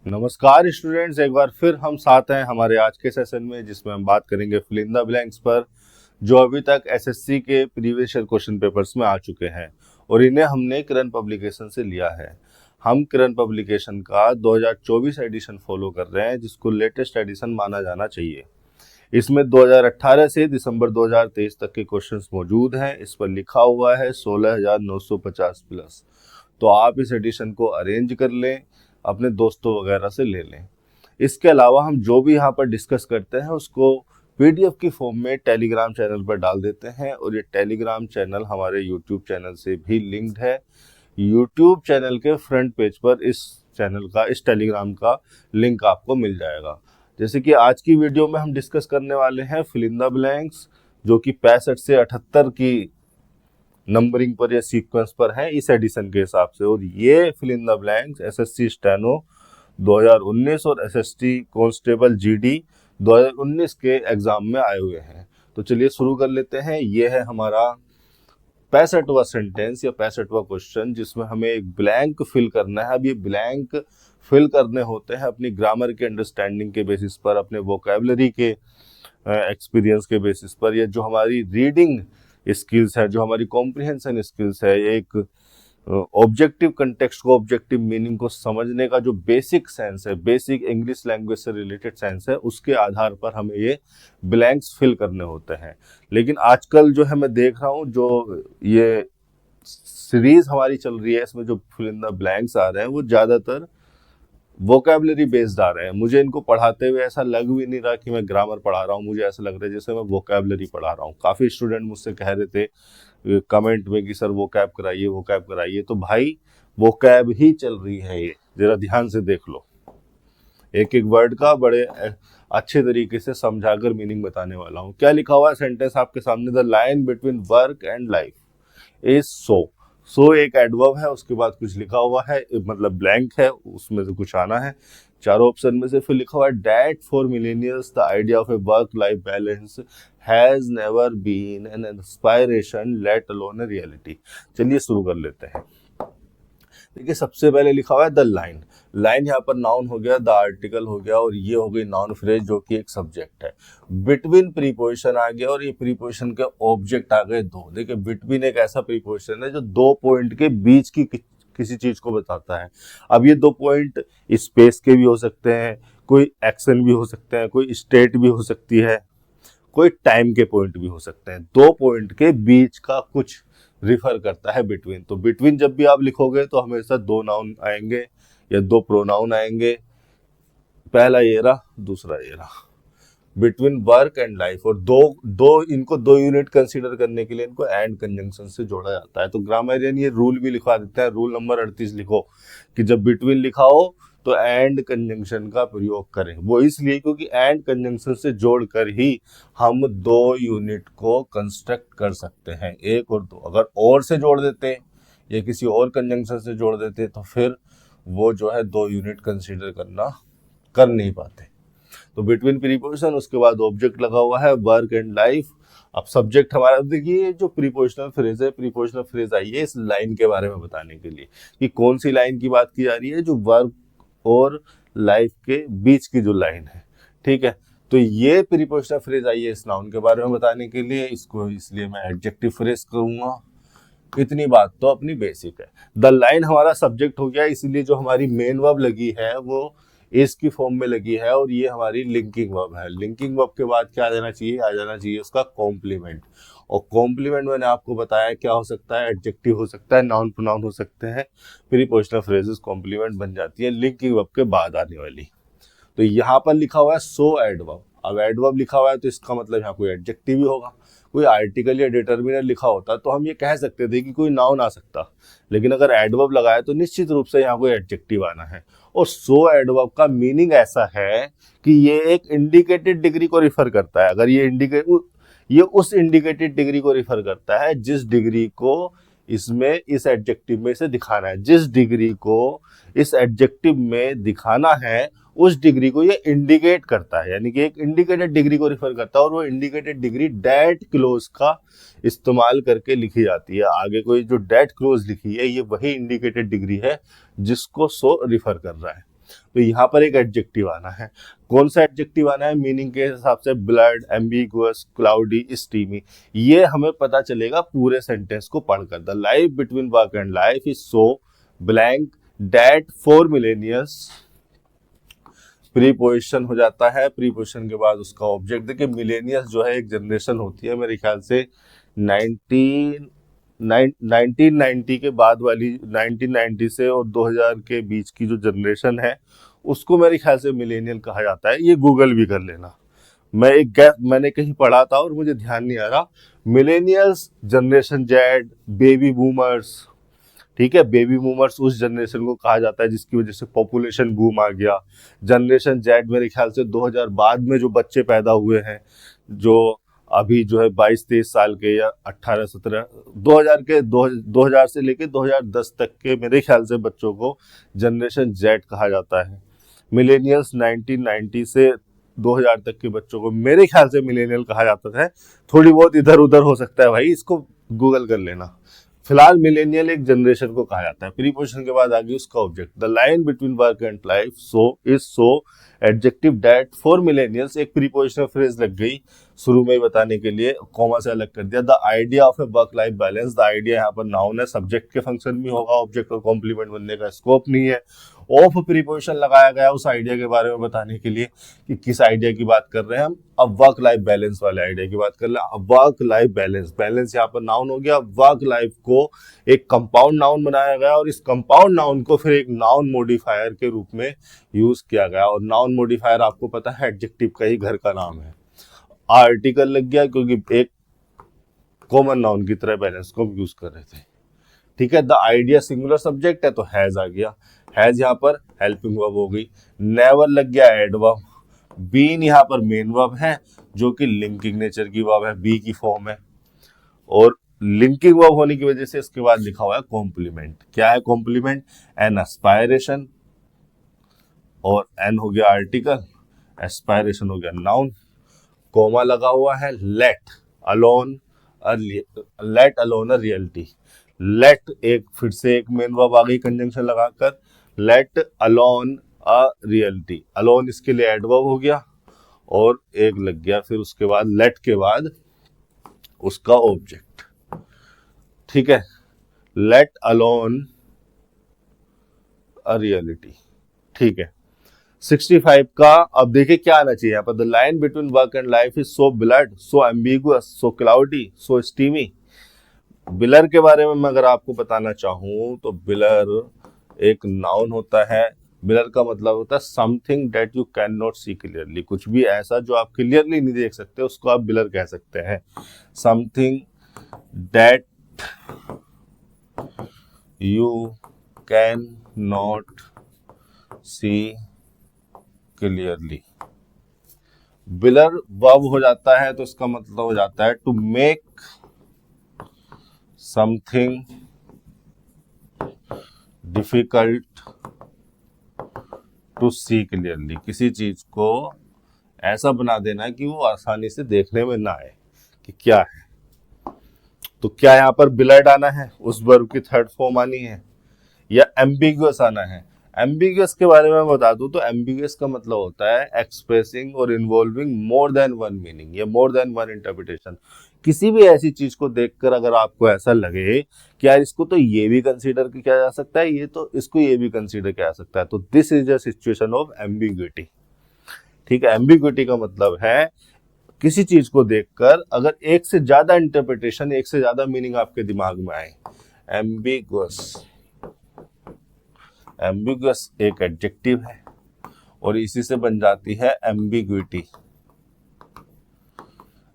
नमस्कार स्टूडेंट्स, एक बार फिर हम साथ हैं हमारे आज के सेशन में, जिसमें हम बात करेंगे फिल इन द ब्लैंक्स पर, जो अभी तक एसएससी के प्रीवियस ईयर क्वेश्चन पेपर्स में आ चुके हैं और इन्हें हमने किरण पब्लिकेशन से लिया है। हम किरण पब्लिकेशन का 2024 एडिशन फॉलो कर रहे हैं, जिसको लेटेस्ट एडिशन माना जाना चाहिए। इसमें 2018 से दिसंबर 2023 तक के क्वेश्चंस मौजूद हैं। इस पर लिखा हुआ है 16,950 प्लस। तो आप इस एडिशन को अरेंज कर लें, अपने दोस्तों वगैरह से ले लें। इसके अलावा हम जो भी यहाँ पर डिस्कस करते हैं उसको पीडीएफ की फॉर्म में टेलीग्राम चैनल पर डाल देते हैं, और ये टेलीग्राम चैनल हमारे यूट्यूब चैनल से भी लिंक्ड है। यूट्यूब चैनल के फ्रंट पेज पर इस टेलीग्राम का लिंक आपको मिल जाएगा। जैसे कि आज की वीडियो में हम डिस्कस करने वाले हैं फिल इन द ब्लैंक्स, जो कि 65 से 78 की नंबरिंग पर या सीक्वेंस पर है इस एडिशन के हिसाब से। और ये fill in the blanks SSC steno 2019 और एसएससी कांस्टेबल जीडी 2019 के एग्जाम में आए हुए हैं। तो चलिए शुरू कर लेते हैं। ये है हमारा 65वां सेंटेंस या 65वां क्वेश्चन, जिसमें हमें एक ब्लैंक फिल करना है। अब ये ब्लैंक फिल करने होते हैं अपनी ग्रामर के अंडरस्टैंडिंग के बेसिस पर, अपने वोकैबुलरी के एक्सपीरियंस के बेसिस पर, या जो हमारी रीडिंग स्किल्स है, जो हमारी कॉम्प्रिहेंशन स्किल्स है, एक ऑब्जेक्टिव कंटेक्स्ट को, ऑब्जेक्टिव मीनिंग को समझने का जो बेसिक सेंस है, बेसिक इंग्लिश लैंग्वेज से रिलेटेड सेंस है, उसके आधार पर हमें ये ब्लैंक्स फिल करने होते हैं। लेकिन आजकल जो है मैं देख रहा हूँ, जो ये सीरीज हमारी चल रही है, इसमें जो फिल इन द ब्लैंक्स आ रहे हैं वो ज़्यादातर वोकैबुलरी बेस्ड आ रहे हैं। मुझे इनको पढ़ाते हुए ऐसा लग भी नहीं रहा कि मैं ग्रामर पढ़ा रहा हूँ, मुझे ऐसा लग रहा है जैसे मैं वोकैबुलरी पढ़ा रहा हूँ। काफ़ी स्टूडेंट मुझसे कह रहे थे कमेंट में कि सर वोकैब कराइए, वोकैब कराइए। तो भाई वोकैब ही चल रही है, ये जरा ध्यान से देख लो। एक एक वर्ड का बड़े अच्छे तरीके से समझाकर मीनिंग बताने वाला हूँ। क्या लिखा हुआ है सेंटेंस आपके सामने? The line between work and life is सो एक एडवर्ब है, उसके बाद कुछ लिखा हुआ है, मतलब ब्लैंक है, उसमें से कुछ आना है। चारों ऑप्शन में से फिर लिखा हुआ है that for millennials the idea of a work life balance has never been an inspiration let alone a reality. चलिए शुरू कर लेते हैं। देखिए सबसे पहले लिखा हुआ है द लाइन। लाइन यहाँ पर नाउन हो गया, द आर्टिकल हो गया, और ये हो गई नाउन फ्रेज जो कि एक सब्जेक्ट है। बिटवीन प्रीपोजिशन आ गया, और ये प्रीपोजिशन के ऑब्जेक्ट आ गए दो। देखिए बिटवीन एक ऐसा प्रीपोजिशन है जो दो पॉइंट के बीच की किसी चीज को बताता है। अब ये दो पॉइंट स्पेस के भी हो सकते हैं, कोई एक्शन भी हो सकते हैं, कोई स्टेट भी हो सकती है, कोई टाइम के पॉइंट भी हो सकते हैं। दो पॉइंट के बीच का कुछ रिफर करता है बिटवीन। तो बिटवीन जब भी आप लिखोगे तो हमेशा दो नाउन आएंगे या दो प्रोनाउन आएंगे। पहला ये रहा, दूसरा ये रहा, बिटवीन वर्क एंड लाइफ। और इनको दो यूनिट कंसीडर करने के लिए इनको एंड कंजंक्शन से जोड़ा जाता है। तो ग्रामरियन ये रूल भी लिखवा देता है, रूल नंबर 38 लिखो कि जब बिटवीन लिखा हो तो एंड कंजंक्शन का प्रयोग करें। वो इसलिए क्योंकि एंड कंजंक्शन से जोड़कर ही हम दो यूनिट को कंस्ट्रक्ट कर सकते हैं, एक और दो। अगर और से जोड़ देते या किसी और कंजंक्शन से जोड़ देते तो फिर वो जो है दो यूनिट कंसीडर कर नहीं पाते। तो बिटवीन प्रीपोजिशन, उसके बाद ऑब्जेक्ट लगा हुआ है वर्क एंड लाइफ। अब सब्जेक्ट हमारा, देखिए जो प्रीपोजिशनल फ्रेज है, प्रीपोजिशनल फ्रेज आई है इस लाइन के बारे में बताने के लिए कि कौन सी लाइन की बात की जा रही है, जो वर्क और लाइफ के बीच की जो लाइन है। ठीक है, तो ये प्रीपोजिशनल फ्रेज आई है इस नाउन के बारे में बताने के लिए। इसको इसलिए मैं एडजेक्टिव फ्रेज करूंगा। इतनी बात तो अपनी बेसिक है। द लाइन हमारा सब्जेक्ट हो गया, इसलिए जो हमारी मेन वर्ब लगी है वो इस की फॉर्म में लगी है, और ये हमारी लिंकिंग वर्ब है। लिंकिंग वर्ब के बाद क्या आ जाना चाहिए? आ जाना चाहिए उसका कॉम्प्लीमेंट। और कॉम्प्लीमेंट मैंने आपको बताया क्या हो सकता है, एडजेक्टिव हो सकता है, नाउन प्रोनाउन हो सकते हैं। प्रीपोजिशनल फ्रेजेस कॉम्प्लीमेंट बन जाती है लिंकिंग वर्ब के बाद आने वाली। तो यहाँ पर लिखा हुआ है सो एडवर्ब। अब एडवर्ब लिखा हुआ है तो इसका मतलब यहाँ कोई एडजेक्टिव ही होगा। कोई आर्टिकल या डिटर्मिनर लिखा होता तो हम ये कह सकते थे कि कोई नाउन आ सकता, लेकिन अगर एडवर्ब लगाया तो निश्चित रूप से यहाँ कोई एडजेक्टिव आना है। और सो एडवर्ब का मीनिंग ऐसा है कि ये एक इंडिकेटेड डिग्री को रिफर करता है। अगर ये उस इंडिकेटेड डिग्री को रिफर करता है जिस डिग्री को इसमें इस एडजेक्टिव में से दिखाना है। जिस डिग्री को इस एडजेक्टिव में दिखाना है उस डिग्री को ये इंडिकेट करता है, यानी कि एक इंडिकेटेड डिग्री को रिफर करता है, और वो इंडिकेटेड डिग्री डेट क्लोज का इस्तेमाल करके लिखी जाती है। आगे कोई जो डेट क्लोज लिखी है ये वही इंडिकेटेड डिग्री है जिसको सो रिफर कर रहा है। तो यहाँ पर एक एडजेक्टिव आना है। कौन सा एडजेक्टिव आना है? मीनिंग के हिसाब से ब्लड, एम्बिगुअस, क्लाउडी, स्टीमी। ये हमें पता चलेगा पूरे सेंटेंस को पढ़कर। The life between work and life is so blank that for millennials. Preposition हो जाता है, प्रीपोजिशन के बाद उसका ऑब्जेक्ट। देखिए मिलेनियल्स जो है एक जनरेशन होती है मेरे ख्याल से 1990 के बाद वाली, 1990 से और 2000 के बीच की जो जनरेशन है उसको मेरे ख्याल से मिलेनियल कहा जाता है। ये गूगल भी कर लेना। मैंने कहीं पढ़ा था और मुझे ध्यान नहीं आ रहा। Millennials, generation Z, baby boomers, ठीक है, बेबी बूमर्स उस जनरेशन को कहा जाता है जिसकी वजह से पॉपुलेशन बूम आ गया। जनरेशन जेड मेरे ख्याल से 2000 बाद में जो बच्चे पैदा हुए हैं, जो अभी जो है 22-23 साल के या 18-17, 2000 के 2000 से लेके 2010 तक के मेरे ख्याल से बच्चों को जनरेशन जेड कहा जाता है। मिलेनियल्स 1990 से 2000 तक के बच्चों को मेरे ख्याल से मिलेनियल कहा जाता है। थोड़ी बहुत इधर उधर हो सकता है भाई, इसको गूगल कर लेना। फिलहाल मिलेनियल एक जनरेशन को कहा जाता है। प्रीपोजिशन के बाद आ गई उसका object. The line between work and life so is so adjective that for millennials. एक प्रीपोजिशनल फ्रेज लग गई शुरू में ही बताने के लिए, कॉमा से अलग कर दिया। The idea of a work life balance. The idea यहाँ पर नाउन है, सब्जेक्ट के फंक्शन भी होगा, ऑब्जेक्ट और कॉम्प्लीमेंट बनने का स्कोप नहीं है। ऑफ प्रीपोजिशन लगाया गया उस आइडिया के बारे में बताने के लिए कि किस आइडिया की बात कर रहे हैं हम। अब वर्क लाइफ बैलेंस वाले आइडिया की बात कर रहे हैं। अब वर्क लाइफ बैलेंस, बैलेंस यहाँ पर नाउन हो गया। वर्क लाइफ को एक कंपाउंड नाउन बनाया गया और इस कंपाउंड नाउन को फिर एक नाउन मॉडिफायर के रूप में यूज किया गया। और नाउन मॉडिफायर आपको पता है एडजेक्टिव का ही घर का नाम है। आर्टिकल लग गया क्योंकि एक कॉमन नाउन की तरह बैलेंस को यूज कर रहे थे, ठीक है। द आइडिया सिंगुलर सब्जेक्ट है तो हैज आ गया। हैज यहाँ पर हेल्पिंग वर्ब हो गई। नेवर लग गया एडवर्ब। बीन यहाँ पर मेन वर्ब है जो कि लिंकिंग नेचर की वर्ब है, बी की फॉर्म है। और लिंकिंग वर्ब होने की वजह से इसके बाद लिखा हुआ है कॉम्प्लीमेंट। क्या है कॉम्प्लीमेंट? एन एस्पायरेशन, और एन हो गया आर्टिकल, एस्पायरेशन हो गया नाउन। कोमा लगा हुआ है। Let alone a reality. Let एक फिर से एक मेन वर्ब आ गई कंजंक्शन लगाकर। Late alone a reality. Alone इसके लिए एडवर्ब हो गया और एक लग गया फिर उसके बाद लेट के बाद उसका ऑब्जेक्ट, ठीक है। लेट अलोन अ रियलिटी, ठीक है। 65 का अब देखिए क्या आना चाहिए यहाँ पर। The line between work and life is so blurred, so ambiguous, so cloudy, so steamy. Blur के बारे में मैं अगर आपको बताना चाहूं तो बिलर एक नाउन होता है। बिलर का मतलब होता है something that you can not see clearly. कुछ भी ऐसा जो आप क्लियरली नहीं देख सकते उसको आप बिलर कह सकते हैं। Something that you can not see clearly. Blur verb हो जाता है तो इसका मतलब हो जाता है to make something difficult to see clearly. किसी चीज को ऐसा बना देना कि वो आसानी से देखने में ना आए कि क्या है। तो क्या यहाँ पर बिलर्ड आना है, उस वर्ब की थर्ड फॉर्म आनी है, या एम्बिगुअस आना है? एम्बिगुअस के बारे में बता दूं तो एम्बिगुअस का मतलब होता है एक्सप्रेसिंग और involving more than one meaning या मोर देन वन इंटरप्रिटेशन। किसी भी ऐसी चीज को देखकर अगर आपको ऐसा लगे कि यार इसको तो ये भी कंसीडर किया जा सकता है, ये तो इसको ये भी कंसीडर किया जा सकता है, तो this is a situation of ambiguity, ठीक है। एम्बिग्विटी का मतलब है किसी चीज को देखकर अगर एक से ज्यादा इंटरप्रिटेशन, एक से ज्यादा मीनिंग आपके दिमाग में आए। एम्बिगुअस, एम्बिगुअस एक एडजेक्टिव है और इसी से बन जाती है एम्बिग्विटी।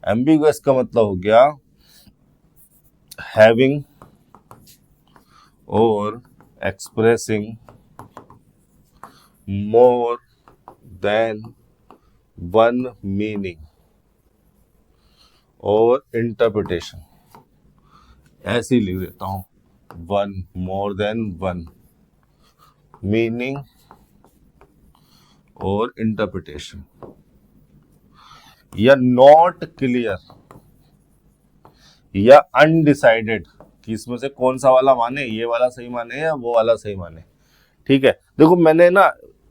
एम्बिगुअस का मतलब हो गया हैविंग और expressing more than one meaning और इंटरप्रिटेशन। ऐसे ही लिख देता हूं, one, more than one meaning और इंटरप्रिटेशन। या नॉट क्लियर या अनडिसाइडेड कि इसमें से कौन सा वाला माने, ये वाला सही माने या वो वाला सही माने, ठीक है। देखो मैंने ना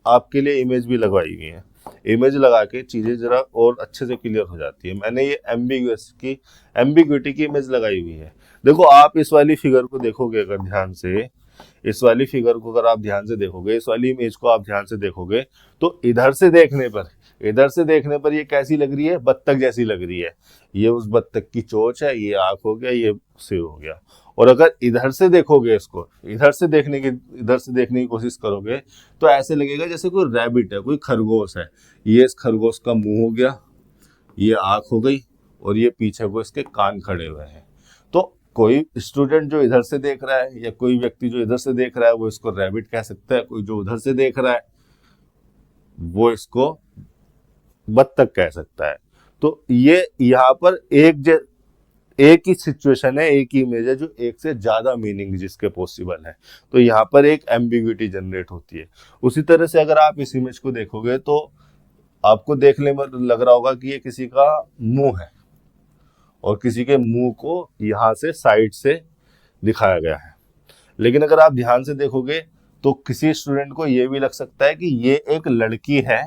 आपके लिए इमेज भी लगवाई हुई है। इमेज लगा के चीजें जरा और अच्छे से क्लियर हो जाती है। मैंने ये एम्बिग्विटी की इमेज लगाई हुई है। देखो आप इस वाली फिगर को देखोगे अगर ध्यान से, इस वाली फिगर को अगर आप ध्यान से देखोगे, इस वाली इमेज को आप ध्यान से देखोगे, तो इधर से देखने पर ये कैसी लग रही है? बत्तख जैसी लग रही है। ये उस बत्तख की चोंच है, ये आंख हो गया, ये सिर हो गया। और अगर इधर से देखोगे इसको, इधर से देखने की कोशिश करोगे तो ऐसे लगेगा जैसे कोई रैबिट है, कोई खरगोश है। ये इस खरगोश का मुंह हो गया, ये आंख हो गई, और ये पीछे को इसके कान खड़े हुए हैं। तो कोई स्टूडेंट जो इधर से देख रहा है या कोई व्यक्ति जो इधर से देख रहा है वो इसको रैबिट कह सकता है, कोई जो उधर से देख रहा है वो इसको बत्तख कह सकता है। तो ये यहाँ पर एक ही सिचुएशन है, एक ही इमेज है जो एक से ज्यादा मीनिंग जिसके पॉसिबल है, तो यहाँ पर एक एम्बिग्विटी जनरेट होती है। उसी तरह से अगर आप इस इमेज को देखोगे तो आपको देखने में लग रहा होगा कि ये किसी का मुंह है और किसी के मुंह को यहाँ से साइड से दिखाया गया है। लेकिन अगर आप ध्यान से देखोगे तो किसी स्टूडेंट को ये भी लग सकता है कि ये एक लड़की है,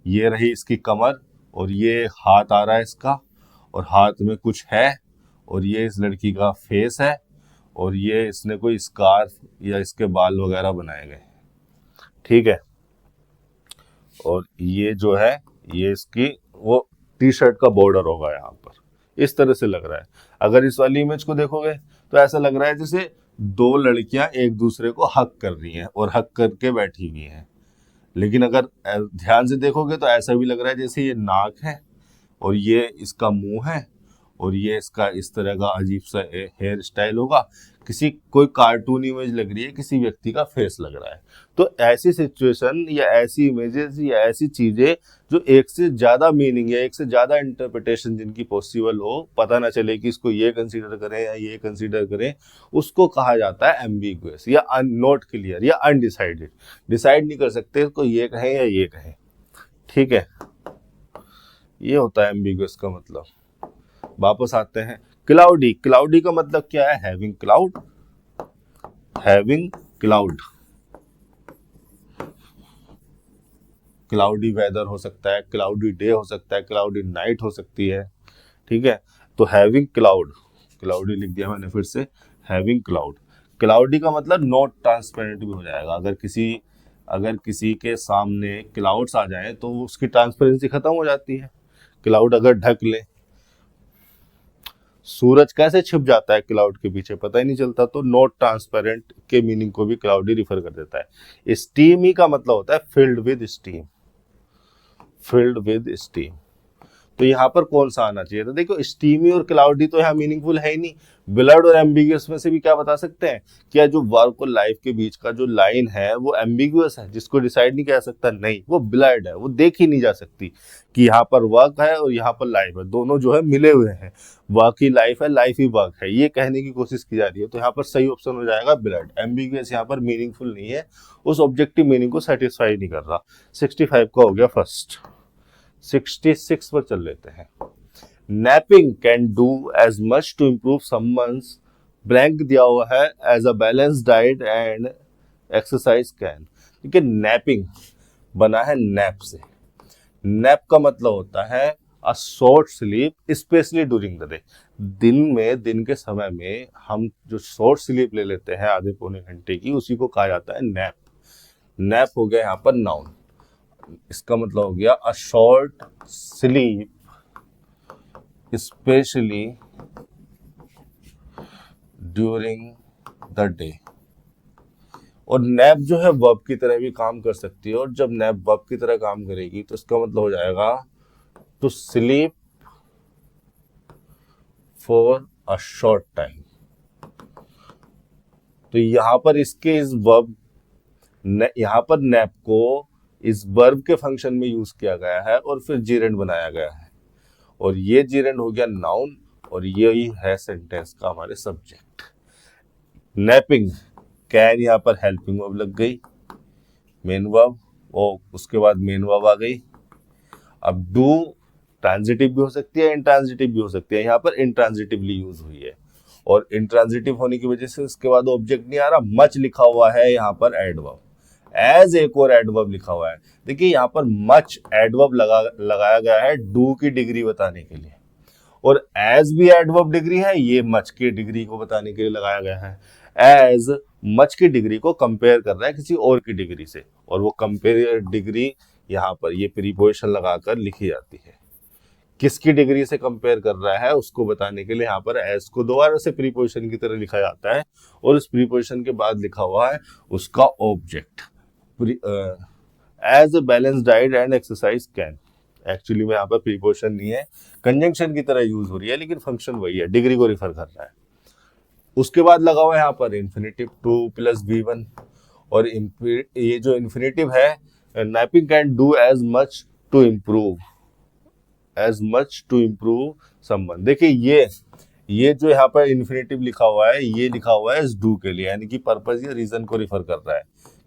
ये रही इसकी कमर और ये हाथ आ रहा है इसका, और हाथ में कुछ है, और ये इस लड़की का फेस है, और ये इसने कोई स्कार्फ या इसके बाल वगैरह बनाए गए, ठीक है। और ये जो है ये इसकी वो टी शर्ट का बॉर्डर होगा यहाँ पर, इस तरह से लग रहा है। अगर इस वाली इमेज को देखोगे तो ऐसा लग रहा है जैसे दो लड़कियां एक दूसरे को हक कर रही हैं और हक करके बैठी हुई हैं। लेकिन अगर ध्यान से देखोगे तो ऐसा भी लग रहा है जैसे ये नाक है और ये इसका मुंह है और ये इसका इस तरह का अजीब सा हेयर स्टाइल होगा। कोई कार्टून इमेज लग रही है, किसी व्यक्ति का फेस लग रहा है। तो ऐसी सिचुएशन या ऐसी इमेजेस या ऐसी चीजें जो एक से ज्यादा मीनिंग या एक से ज्यादा इंटरप्रिटेशन जिनकी पॉसिबल हो, पता ना चले कि इसको ये कंसीडर करें या ये कंसीडर करें, उसको कहा जाता है एम्बिगुअस या नॉट क्लियर या अनडिसाइडेड। डिसाइड नहीं कर सकते इसको ये कहें या ये कहें, ठीक है। ये होता है एम्बिगुअस का मतलब। वापस आते हैं क्लाउडी। क्लाउडी का मतलब क्या है? Having cloud. Having cloud, cloudy weather हो सकता है, क्लाउडी डे हो सकता है, क्लाउडी नाइट हो सकती है, ठीक है। तो हैविंग क्लाउड, क्लाउडी लिख दिया मैंने फिर से, हैविंग क्लाउड। क्लाउडी का मतलब नॉट ट्रांसपेरेंट भी हो जाएगा। अगर किसी के सामने क्लाउड्स आ जाए तो उसकी ट्रांसपेरेंसी खत्म हो जाती है। क्लाउड अगर ढक ले, सूरज कैसे छिप जाता है क्लाउड के पीछे, पता ही नहीं चलता। तो नॉट ट्रांसपेरेंट के मीनिंग को भी क्लाउडी रिफर कर देता है। स्टीमी का मतलब होता है filled with steam, filled with steam. तो यहाँ पर कौन सा आना चाहिए? तो देखो स्टीमी और क्लाउडी तो यहाँ मीनिंगफुल है ही नहीं। ब्लड और एम्बिगुअस में से भी क्या बता सकते हैं? क्या जो वर्ब और लाइफ के बीच का जो लाइन है वो एम्बिगुअस है, जिसको डिसाइड नहीं किया सकता? नहीं, वो ब्लड है, वो देखी नहीं जा सकती कि यहाँ पर वर्क है और यहाँ पर लाइफ है, दोनों जो है मिले हुए हैं। वर्क ही लाइफ है, लाइफ ही वर्क है, ये कहने की कोशिश की जा रही है। तो यहाँ पर सही ऑप्शन हो जाएगा ब्लड। एम्बिगुअस यहाँ पर मीनिंगफुल नहीं है, उस ऑब्जेक्टिव मीनिंग को सेटिस्फाई नहीं कर रहा। 65 का हो गया फर्स्ट। 66 पर चल लेते हैं। Napping can do as much to improve someone's, blank दिया हुआ है, as a balance diet and exercise can. ठीक है, नैपिंग बना है नैप से। नैप का मतलब होता है a short sleep, specially during the day. दिन के समय में हम जो शॉर्ट स्लीप ले लेते हैं आधे पौने घंटे की, उसी को कहा जाता है नैप। नैप हो गया यहाँ पर नाउन। इसका मतलब हो गया a short sleep specially during the day. और नैप जो है वर्ब की तरह भी काम कर सकती है, और जब नैप वर्ब की तरह काम करेगी तो इसका मतलब हो जाएगा to sleep for a short time. तो यहां पर इसके इस वर्ब, यहां पर नैप को इस वर्ब के फंक्शन में यूज किया गया है और फिर जीरेंड बनाया गया है, और ये जीरेंड हो गया नाउन, और यही है सेंटेंस का हमारे सब्जेक्ट। नैपिंग, कैन यहाँ पर हेल्पिंग वर्ब लग गई, मेन वर्ब, और उसके बाद मेन वर्ब आ गई। अब डू ट्रांजिटिव भी हो सकती है, इंट्रांजिटिव भी हो सकती है। यहाँ पर इंट्रांजिटिवली यूज हुई है, और इंट्रांजिटिव होने की वजह से इसके बाद ऑब्जेक्ट नहीं आ रहा। मच लिखा हुआ है यहाँ पर एडवर्ब। एज एक और एडवर्ब लिखा हुआ है। देखिए यहाँ पर मच एडवर्ब लगाया गया है डू की डिग्री बताने के लिए, और एज भी एडवर्ब डिग्री है, ये मच की डिग्री को बताने के लिए लगाया गया है। एज मच की डिग्री को कंपेयर कर रहा है किसी और की डिग्री से, और वो कंपेयर डिग्री यहाँ पर ये प्रीपोजिशन लगाकर लिखी जाती है। किसकी डिग्री से कंपेयर कर रहा है उसको बताने के लिए यहाँ पर एज को दोबारा से प्रीपोजिशन की तरह लिखा जाता है, और उस प्रीपोजिशन के बाद लिखा हुआ है उसका object. As a balance diet and exercise can, actually में यहाँ पर प्रीपोजिशन नहीं है, कंजंक्शन की तरह यूज हो रही है, लेकिन फंक्शन वही है, डिग्री को रिफर कर रहा है। उसके बाद लगा हुआ है यहाँ पर इन्फिनेटिव टू प्लस V1, और ये जो इन्फिनेटिव है napping can do as much to improve, as much to improve someone. देखिए ये जो यहाँ पर इन्फिनेटिव लिखा हुआ है, ये लिखा हुआ है इस डू के लिए, यानी कि पर्पस या रीजन को रिफर कर रहा है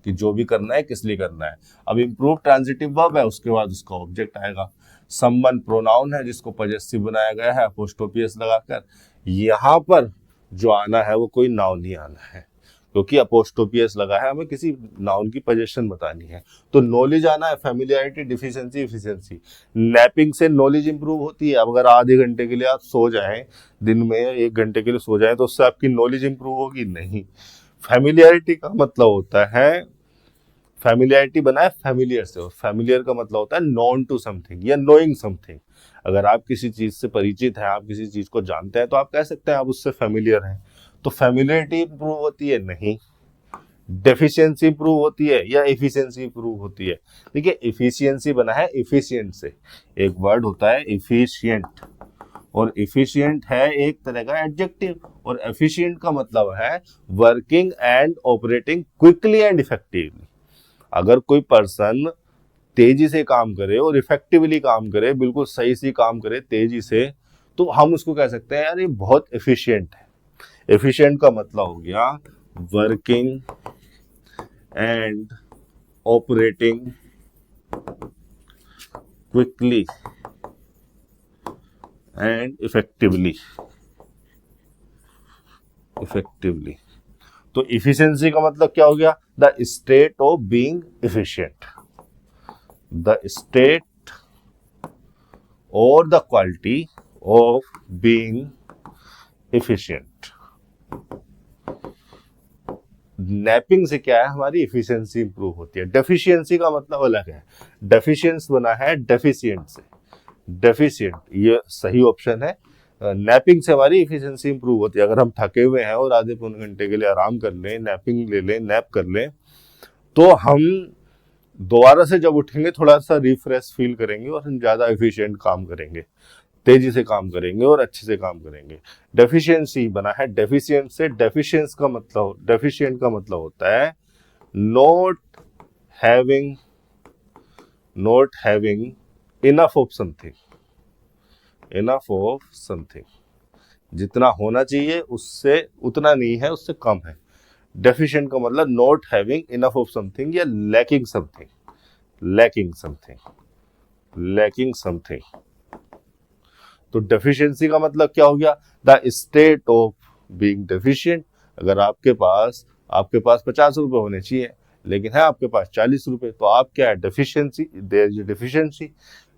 कि जो भी करना है किस लिए करना है। अब इम्प्रूव ट्रांजिटिव वर्ब है, उसके बाद उसका ऑब्जेक्ट आएगा। समवन प्रोनाउन है जिसको पजेसिव बनाया गया है अपोस्ट्रोफी एस लगाकर। यहाँ पर जो आना है वो कोई नाउन नहीं आना है, क्योंकि अपोस्ट्रोफी एस लगा है, हमें किसी नाउन की पोजीशन बतानी है। तो नॉलेज आना है, फेमिलियरिटी, डिफिशिएंसी, एफिशिएंसी। नैपिंग से नॉलेज इंप्रूव होती है। अब अगर आधे घंटे के लिए आप सो जाएं, दिन में 1 घंटे के लिए सो जाएं, तो उससे आपकी नॉलेज इंप्रूव होगी? नहीं। फेमिलियरिटी का मतलब होता है, फेमिलियरिटी बना है फेमिलियर से, और फेमिलियर का मतलब होता है नॉन टू समथिंग या नोइंग समथिंग। अगर आप किसी चीज से परिचित हैं, आप किसी चीज को जानते हैं, तो आप कह सकते हैं आप उससे फेमिलियर हैं। तो फेमिलियरिटी इंप्रूव होती है? नहीं। डेफिशिएंसी इंप्रूव होती है या एफिशिएंसी इंप्रूव होती है? देखिए एफिशिएंसी बना है एफिशिएंट से, एक वर्ड होता है एफिशिएंट, और एफिशिएंट है एक तरह का एडजेक्टिव, और एफिशिएंट का मतलब है working and operating quickly and effectively. अगर कोई पर्सन तेजी से काम करे और इफेक्टिवली काम करे, बिल्कुल सही से काम करे तेजी से, तो हम उसको कह सकते हैं यार ये बहुत एफिशिएंट है। एफिशिएंट का मतलब हो गया working and operating quickly and effectively. तो इफिशिएंसी का मतलब क्या हो गया? The state of being efficient, the state और the quality of being efficient. Napping से क्या है, हमारी एफिशिएंसी इंप्रूव होती है। डेफिशिएंसी का मतलब अलग है, डेफिशिएंस बना है डेफिशिएंट से, डेफिशिएंट ये सही ऑप्शन है। नैपिंग से हमारी एफिशिएंसी इंप्रूव होती है। अगर हम थके हुए हैं और आधे पौने घंटे के लिए आराम कर लें, नैपिंग ले लें, नैप कर लें, तो हम दोबारा से जब उठेंगे थोड़ा सा रिफ्रेश फील करेंगे और हम ज्यादा एफिशिएंट काम करेंगे, तेजी से काम करेंगे और अच्छे से काम करेंगे। डेफिशिएंसी बना है डेफिशिएंट से। डेफिशिएंट का मतलब होता है not having enough of something, जितना होना चाहिए उससे उतना नहीं है, उससे कम है। डेफिशिएंट का मतलब not having enough of something या लैकिंग समथिंग। तो डेफिशिएंसी का मतलब क्या हो गया? The state of being deficient. अगर आपके पास 50 रुपए होने चाहिए, लेकिन है आपके पास 40 रुपए, तो आप क्या है? डेफिशिएंसी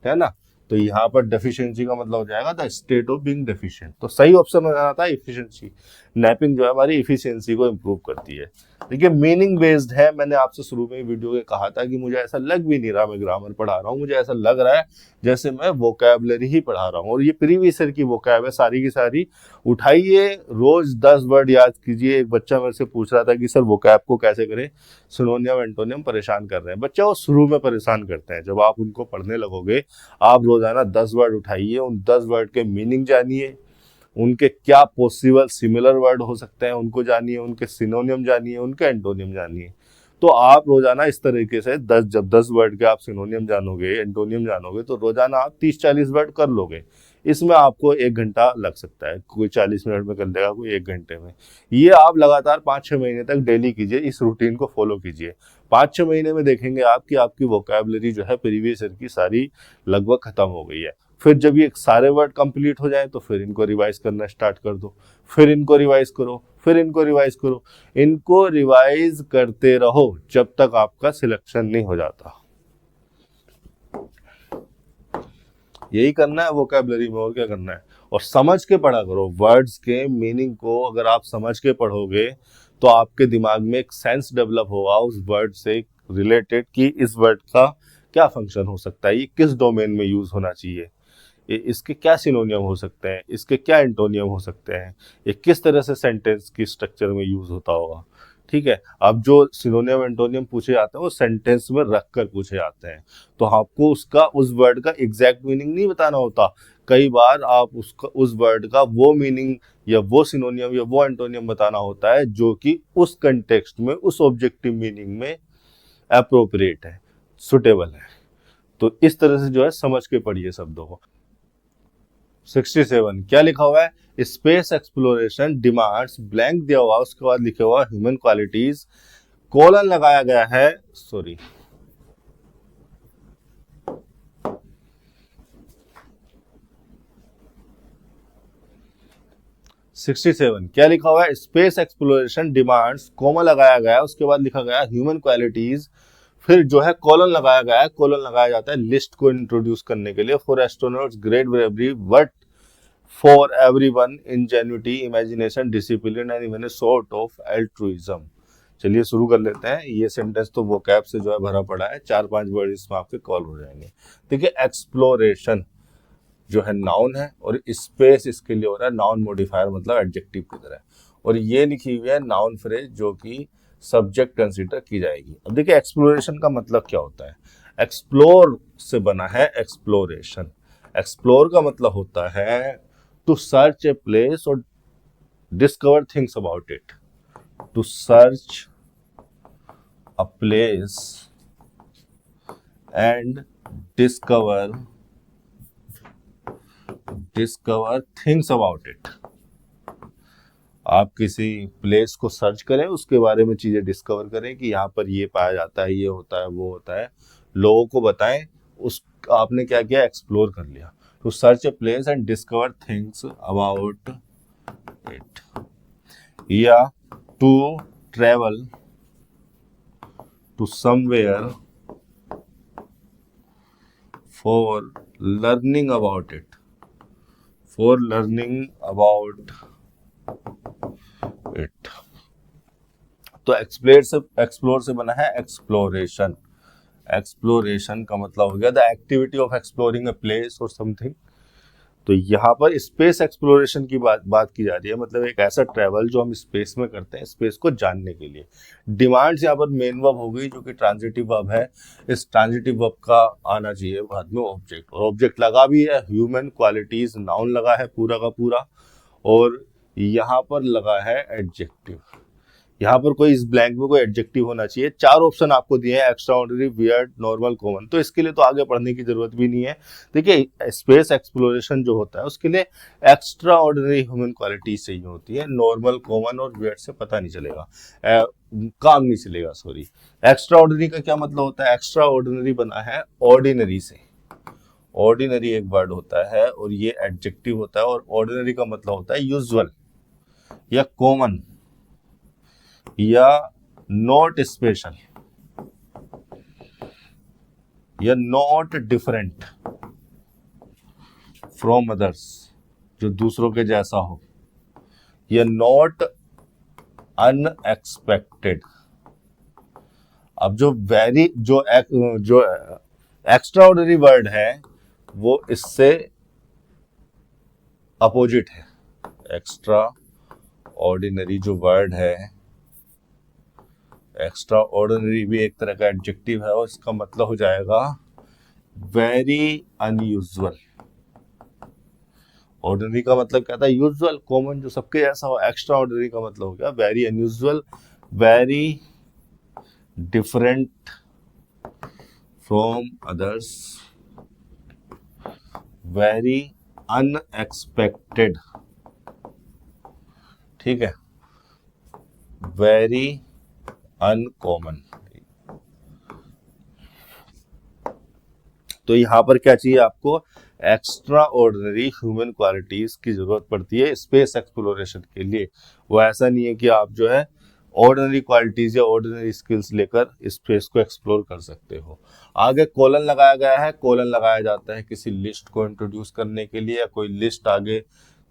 है ना। तो यहाँ पर डेफिशिएंसी का मतलब हो जाएगा the state of being deficient. तो सही ऑप्शन हो जाता है एफिशिएंसी। नैपिंग जो है हमारी एफिशिएंसी को इंप्रूव करती है। देखिए मीनिंग बेस्ड है। मैंने आपसे शुरू में वीडियो में कहा था कि मुझे ऐसा लग भी नहीं रहा मैं ग्रामर पढ़ा रहा हूँ, मुझे ऐसा लग रहा है जैसे मैं वोकैबुलरी ही पढ़ा रहा हूँ, और ये प्रीवियस ईयर की वोकैब है सारी की सारी। उठाइए, रोज 10 वर्ड याद कीजिए। एक बच्चा मेरे से पूछ रहा था कि सर वोकैब को कैसे करें, सिनोनियम एंटोनियम परेशान कर रहे हैं। बच्चा वो शुरू में परेशान करते हैं, जब आप उनको पढ़ने लगोगे, आप रोजाना 10 वर्ड उठाइए, उन 10 वर्ड के मीनिंग जानिए, उनके क्या पॉसिबल सिमिलर वर्ड हो सकते हैं उनको जानिए, उनके सिनोनियम जानिए, उनके एंटोनियम जानिए। तो आप रोजाना इस तरीके से जब 10 वर्ड के आप सिनोनियम जानोगे, एंटोनियम जानोगे, तो रोजाना आप 30-40 वर्ड कर लोगे। इसमें आपको 1 घंटा लग सकता है, कोई 40 मिनट में कर देगा, कोई 1 घंटे में। ये आप लगातार 5-6 महीने तक डेली कीजिए, इस रूटीन को फॉलो कीजिए। 5-6 महीने में देखेंगे आपकी वोकैबुलरी जो है प्रीवियस ईयर की सारी लगभग खत्म हो गई है। फिर जब ये सारे वर्ड कंप्लीट हो जाए तो फिर इनको रिवाइज करना स्टार्ट कर दो, फिर इनको रिवाइज करो, फिर इनको रिवाइज करो, इनको रिवाइज करते रहो जब तक आपका सिलेक्शन नहीं हो जाता। यही करना है वोकैबुलरी में, और क्या करना है। और समझ के पढ़ा करो, वर्ड्स के मीनिंग को अगर आप समझ के पढ़ोगे तो आपके दिमाग में एक सेंस डेवलप होगा उस वर्ड से रिलेटेड कि इस वर्ड का क्या फंक्शन हो सकता है, ये किस डोमेन में यूज होना चाहिए, इसके क्या सिनोनियम हो सकते हैं, इसके क्या एंटोनियम हो सकते हैं, ये किस तरह से सेंटेंस की स्ट्रक्चर में यूज होता होगा। ठीक है, अब जो सिनोनियम एंटोनियम पूछे जाते हैं वो सेंटेंस में रख कर पूछे जाते हैं, तो आपको उसका उस वर्ड का एग्जैक्ट मीनिंग नहीं बताना होता। कई बार आप उसका उस वर्ड का वो मीनिंग या वो सिनोनियम या वो एंटोनियम बताना होता है जो कि उस कंटेक्स्ट में, उस ऑब्जेक्टिव मीनिंग में अप्रोप्रिएट है, सुटेबल है। तो इस तरह से जो है समझ के पढ़िए शब्दों को। 67 क्या लिखा हुआ है, स्पेस एक्सप्लोरेशन डिमांड्स, ब्लैंक दिया हुआ उसके बाद लिखा हुआ ह्यूमन क्वालिटीज, कोलन लगाया गया है, सॉरी 67 क्या लिखा हुआ है, स्पेस एक्सप्लोरेशन डिमांड्स, कोमा लगाया गया है उसके बाद लिखा गया ह्यूमन क्वालिटीज, फिर जो है कॉलन लगाया गया है। कॉलन लगाया जाता है लिस्ट को इंट्रोड्यूस करने के लिए, for astronauts great bravery but for everyone ingenuity imagination discipline and even a sort of altruism. चलिए शुरू कर लेते हैं। ये सेंटेंस तो वोकैब से जो है भरा पड़ा है, 4-5 वर्ड इसमें आपके कॉल हो जाएंगे। देखिए एक्सप्लोरेशन जो है नाउन है और स्पेस इसके लिए हो रहा है नाउन मॉडिफायर, मतलब एडजेक्टिव की तरह, और ये लिखी हुई है नाउन फ्रेज जो कि सब्जेक्ट कंसीडर की जाएगी। अब देखिए एक्सप्लोरेशन का मतलब क्या होता है, एक्सप्लोर से बना है एक्सप्लोरेशन। एक्सप्लोर का मतलब होता है टू सर्च ए प्लेस और discover things about it, to search a place and discover things about it. आप किसी प्लेस को सर्च करें, उसके बारे में चीजें डिस्कवर करें कि यहाँ पर ये पाया जाता है, ये होता है, वो होता है, लोगों को बताएं। उस आपने क्या किया, एक्सप्लोर कर लिया। To search a place and discover things about it, या to travel to somewhere for learning about it, for learning about it. तो एक्सप्लोर से बना है एक्सप्लोरेशन। एक्सप्लोरेशन का मतलब हो गया the activity of exploring a place और समथिंग। तो यहाँ पर स्पेस एक्सप्लोरेशन की बात की जा रही है, मतलब एक ऐसा ट्रैवल जो हम स्पेस में करते हैं स्पेस को जानने के लिए। डिमांड्स यहाँ पर मेन वर्ब हो गई जो कि ट्रांजिटिव वर्ब है। इस ट्रांजिटिव वर्ब का आना चाहिए बाद में ऑब्जेक्ट, और ऑब्जेक्ट लगा भी है ह्यूमन क्वालिटीज, नाउन लगा है पूरा का पूरा, और यहाँ पर लगा है एडजेक्टिव। यहाँ पर कोई इस ब्लैंक में कोई एडजेक्टिव होना चाहिए। 4 ऑप्शन आपको दिए हैं, extra ordinary, weird, normal, common, तो इसके लिए तो आगे पढ़ने की जरूरत भी नहीं है। देखिए स्पेस एक्सप्लोरेशन जो होता है उसके लिए एक्स्ट्रा ऑर्डिनरी ह्यूमन क्वालिटी चाहिए होती है, नॉर्मल, कॉमन और वियर्ड से पता नहीं चलेगा, काम नहीं चलेगा, सॉरी। एक्स्ट्रा ऑर्डिनरी का क्या मतलब होता है, एक्स्ट्रा ऑर्डिनरी बना है ऑर्डिनरी से। ऑर्डिनरी एक वर्ड होता है और ये एडजेक्टिव होता है, और ऑर्डिनरी का मतलब होता है यूजुअल या कॉमन या नॉट स्पेशल या नॉट डिफरेंट फ्रॉम अदर्स, जो दूसरों के जैसा हो, या नॉट अनएक्सपेक्टेड। अब जो एक्स्ट्रा ऑर्डिनरी वर्ड है वो इससे अपोजिट है। एक्स्ट्रा ऑर्डिनरी जो वर्ड है, एक्स्ट्रा ऑर्डिनरी भी एक तरह का एडजेक्टिव है और इसका मतलब हो जाएगा वेरी अनयूजुअल। ऑर्डिनरी का मतलब क्या था, यूजुअल, कॉमन, जो सबके जैसा हो। एक्स्ट्रा ऑर्डिनरी का मतलब हो गया very unusual, very different from others, very unexpected, ठीक है, वेरी अनकॉमन। तो यहां पर क्या चाहिए आपको, एक्स्ट्रा ऑर्डिनरी ह्यूमन क्वालिटीज की जरूरत पड़ती है स्पेस एक्सप्लोरेशन के लिए। वो ऐसा नहीं है कि आप जो है ऑर्डिनरी क्वालिटीज या ऑर्डिनरी स्किल्स लेकर स्पेस को एक्सप्लोर कर सकते हो। आगे कोलन लगाया गया है। कोलन लगाया जाता है किसी लिस्ट को इंट्रोड्यूस करने के लिए, या कोई लिस्ट आगे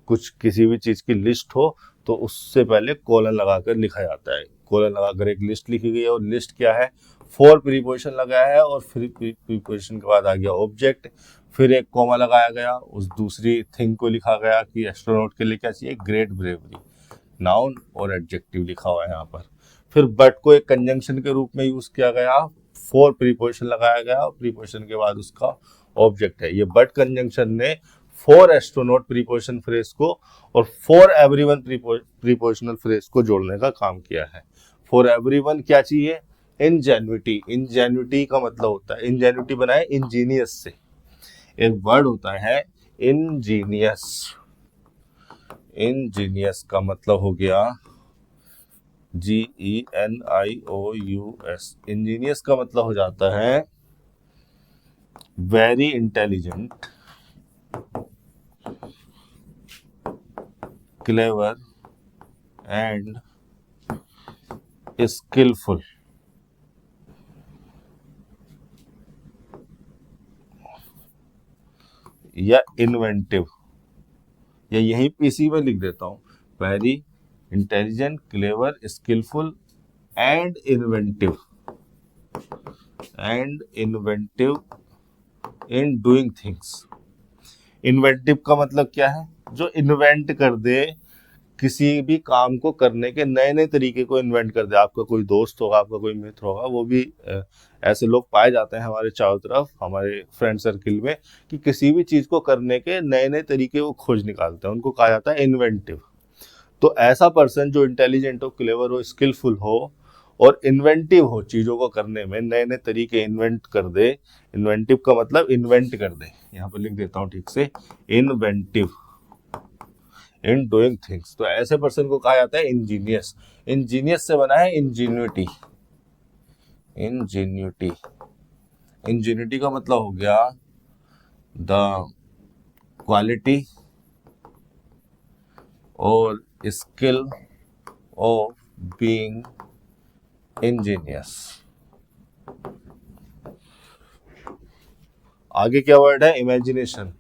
कुछ किसी भी चीज की लिस्ट हो तो उससे पहले कोलन लगाकर लिखा जाता है। कोलन लगाकर एक लिस्ट लिखी गई है, और लिस्ट क्या है, 4 प्रीपोजिशन लगाया है, और फिर प्रीपोजिशन के बाद आ गया ऑब्जेक्ट, फिर एक कॉमा लगाया गया, उस दूसरी थिंग को लिखा गया कि एस्ट्रोनॉट के लिए क्या चाहिए, ग्रेट ब्रेवरी, नाउन और एडजेक्टिव लिखा हुआ है यहाँ पर। फिर बट को एक कंजंक्शन के रूप में यूज किया गया, 4 प्रीपोजिशन लगाया गया, और प्रीपोजिशन के बाद उसका ऑब्जेक्ट है। ये बट कंजंक्शन ने 4 एस्ट्रोनॉट प्रीपोजिशन फ्रेज को और 4 एवरीवन प्रीपोजिशनल फ्रेज को जोड़ने का काम किया है। फॉर एवरीवन क्या चाहिए, इंजेन्युइटी। इंजेन्युइटी का मतलब होता है, इंजेन्युइटी बनाए इंजीनियस से, एक वर्ड होता है इंजीनियस। इंजीनियस का मतलब हो गया GENIOUS। इंजीनियस का मतलब हो जाता है very intelligent, clever and skilful. या इन्वेंटिव, या यहीं इसी में लिख देता हूं, very intelligent, clever, skilful and inventive, in doing things. Inventive का मतलब क्या है, जो इन्वेंट कर दे, किसी भी काम को करने के नए नए तरीके को इन्वेंट कर दे। आपका कोई दोस्त होगा, आपका कोई मित्र होगा, वो भी ऐसे लोग पाए जाते हैं हमारे चारों तरफ, हमारे फ्रेंड सर्किल में, कि किसी भी चीज को करने के नए नए तरीके वो खोज निकालते हैं, उनको कहा जाता है इन्वेंटिव। तो ऐसा पर्सन जो इंटेलिजेंट हो, क्लेवर हो, स्किलफुल हो और इन्वेंटिव हो, चीजों को करने में नए नए तरीके इन्वेंट कर दे। इन्वेंटिव का मतलब इन्वेंट कर दे, यहाँ पर लिख देता हूँ ठीक से, इन्वेंटिव इन डूइंग थिंग्स। तो ऐसे पर्सन को कहा जाता है इंजीनियस। इंजीनियस से बना है इंजीन्यूटी। इंजीन्यूटी, इंजीन्यूटी का मतलब हो गया द क्वालिटी और स्किल ऑफ बीइंग इंजीनियस। आगे क्या वर्ड है, इमेजिनेशन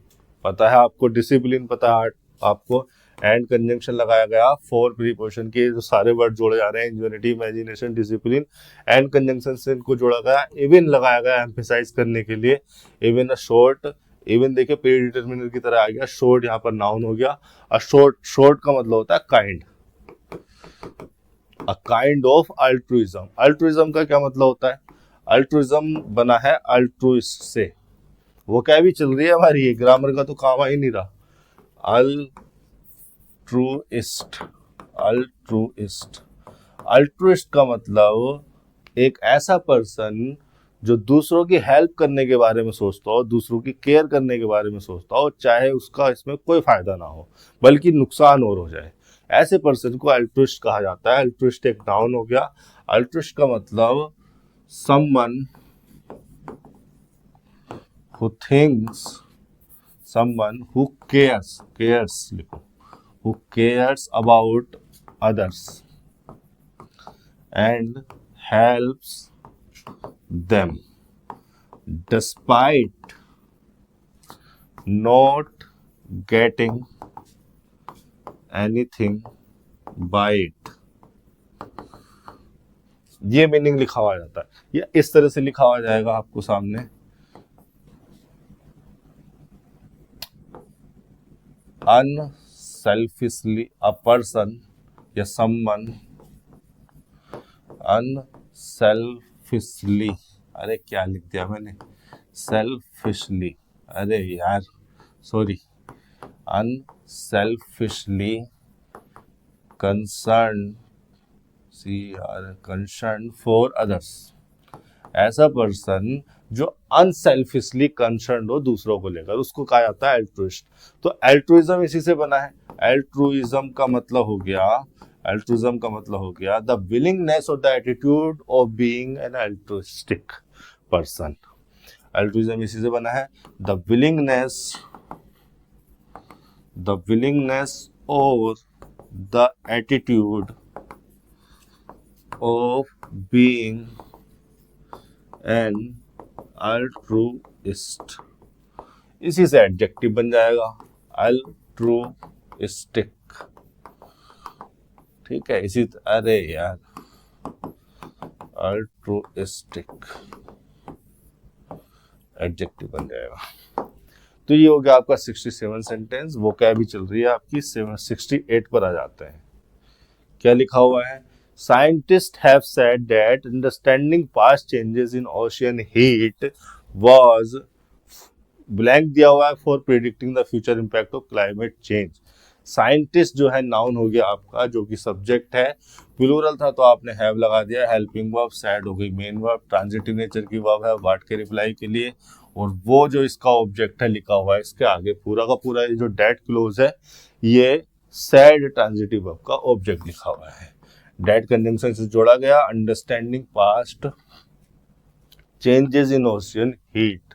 पता है आपको, डिसिप्लिन पता है आपको, एंड कंजंक्शन लगाया गया, 4 प्रीपोजिशन के जो सारे वर्ड जोड़े जा रहे हैं, Ingenuity, imagination, discipline, and conjunction से इनको जोड़ा गया। इवन लगाया गया एम्फेसाइज करने के लिए, इवन अ शॉर्ट, इवन देखिए प्री डिटर्मिनर की तरह आ गया, शॉर्ट यहाँ पर नाउन हो गया। अ शॉर्ट, शॉर्ट का मतलब होता है kind, a kind of altruism. Altruism का क्या मतलब होता है, अल्ट्रुइज्म बना है अल्ट्रुइस्ट से। वो क्या भी चल रही है हमारी, ग्रामर का तो काम आ ही नहीं रहा। अल्ट्रुइस्ट, अल्ट्रुइस्ट, अल्ट्रुइस्ट का मतलब एक ऐसा पर्सन जो दूसरों की हेल्प करने के बारे में सोचता हो, दूसरों की केयर करने के बारे में सोचता हो, चाहे उसका इसमें कोई फायदा ना हो बल्कि नुकसान और हो जाए, ऐसे पर्सन को अल्ट्रुइस्ट कहा जाता है। अल्ट्रुइस्ट एक नाउन हो गया। अल्ट्रुइस्ट का मतलब someone who thinks, someone who cares लिखो, who cares about others and helps them despite not getting anything by it। ये मीनिंग लिखा हुआ जाता है, ये इस तरह से लिखा हुआ जाएगा आपको सामने, unselfishly, a person या someone unselfishly, अरे क्या लिख दिया मैंने, selfishly, अरे यार sorry, unselfishly concerned for others। ऐसा पर्सन जो अनसेल्फिशली कंसर्न हो दूसरों को लेकर, उसको कहा जाता है एल्ट्रुइस्ट। तो एल्ट्रुइज्म इसी से बना है। एल्ट्रुइज्म का मतलब हो गया, एल्ट्रुइज्म का मतलब हो गया द विलिंगनेस और the attitude of being an altruistic person. Altruism इसी से बना है, द विलिंगनेस द विलिंगनेस और the attitude of being an altruist. इसी से एडजेक्टिव बन जाएगा अल्ट्रुइस्टिक। ठीक है, अरे यार, अल्ट्रुइस्टिक एडजेक्टिव बन जाएगा। तो ये हो गया आपका 67 सेंटेंस। वो क्या भी चल रही है आपकी 68 पर आ जाते हैं। क्या लिखा हुआ है? Scientist have said that understanding past changes in ocean heat was blank दिया हुआ है for predicting the future impact of climate change. Scientist जो है नाउन हो गया आपका, जो कि सब्जेक्ट है। प्लूरल था तो आपने हैव लगा दिया, हेल्पिंग वर्ब, सैड हो गई मेन वर्ब, ट्रांजिटिव नेचर की वर्ब है वाट के रिप्लाई के लिए, और वो जो इसका ऑब्जेक्ट है लिखा हुआ है इसके आगे पूरा का पूरा ये जो डेट क्लोज है ये सैड ट्रांजिटिव वर्ब का ऑब्जेक्ट लिखा हुआ है। डेट कंजंक्शन से जोड़ा गया। Understanding past changes in ocean heat.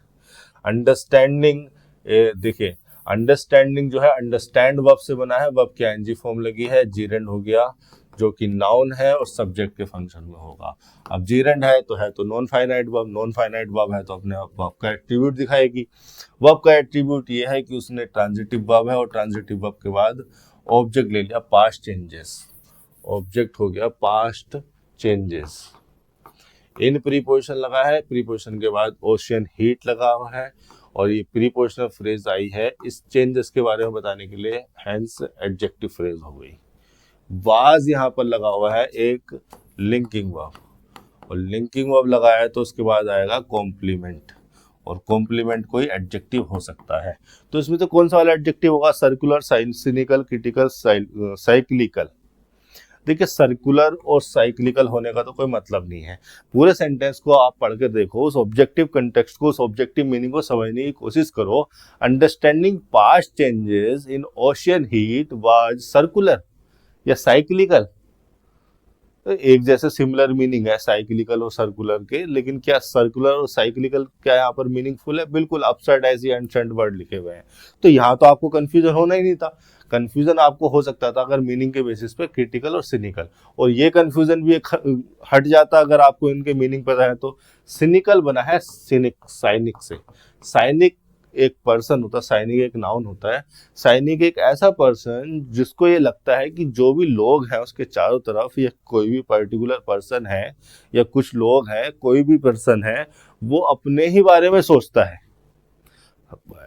Understanding, देखिए अंडरस्टैंडिंग जो है अंडरस्टैंड वर्ब से बना है, वर्ब की आईएनजी फॉर्म लगी है, जीरेंड हो गया जो कि नाउन है और सब्जेक्ट के फंक्शन में होगा। अब जीरेंड है तो non finite verb, non finite verb है तो अपने वर्ब का एट्रीब्यूट दिखाएगी। वर्ब का एट्रीब्यूट ये है कि उसने ट्रांजिटिव वर्ब है और ट्रांजिटिव वर्ब के बाद ऑब्जेक्ट ले लिया पास्ट चेंजेस। ऑब्जेक्ट हो गया पास्ट चेंजेस। इन प्रीपोजिशन लगा है, प्रीपोजिशन के बाद ओशियन हीट लगा हुआ है और ये प्रीपोजिशनल फ्रेज आई है इस चेंजेस के बारे में बताने के लिए, हेंस एडजेक्टिव फ्रेज हो गई। वाज यहाँ पर लगा हुआ है एक लिंकिंग वर्ब, और लिंकिंग वर्ब लगा है तो उसके बाद आएगा कॉम्प्लीमेंट, और कॉम्प्लीमेंट कोई एडजेक्टिव हो सकता है। तो इसमें तो कौन सा वाला एडजेक्टिव होगा? Circular, cynical, critical, cyclical. देखिए सर्कुलर और साइक्लिकल होने का तो कोई मतलब नहीं है। पूरे सेंटेंस को आप पढ़ के देखो, उस ऑब्जेक्टिव कंटेक्स्ट को, उस ऑब्जेक्टिव मीनिंग को समझने की कोशिश करो। Understanding past changes in ocean heat was circular या साइक्लिकल। एक जैसे सिमिलर मीनिंग है साइक्लिकल और सर्कुलर के, लेकिन क्या सर्कुलर और साइक्लिकल क्या यहाँ पर मीनिंगफुल है? बिल्कुल अपसाइड ऐसी एंशंट वर्ड लिखे हुए हैं। तो यहाँ तो आपको कंफ्यूजन होना ही नहीं था। कंफ्यूजन आपको हो सकता था अगर मीनिंग के बेसिस पे क्रिटिकल और सिनिकल, और ये कंफ्यूजन भी एक हट जाता अगर आपको इनके मीनिंग पता है तो। सिनिकल बना है सिनिक, साइनिक से। साइनिक एक पर्सन होता है, साइनिक एक नाउन होता है। साइनिक एक ऐसा पर्सन जिसको ये लगता है कि जो भी लोग हैं उसके चारों तरफ, या कोई भी पर्टिकुलर पर्सन है या कुछ लोग हैं, कोई भी पर्सन है, वो अपने ही बारे में सोचता है।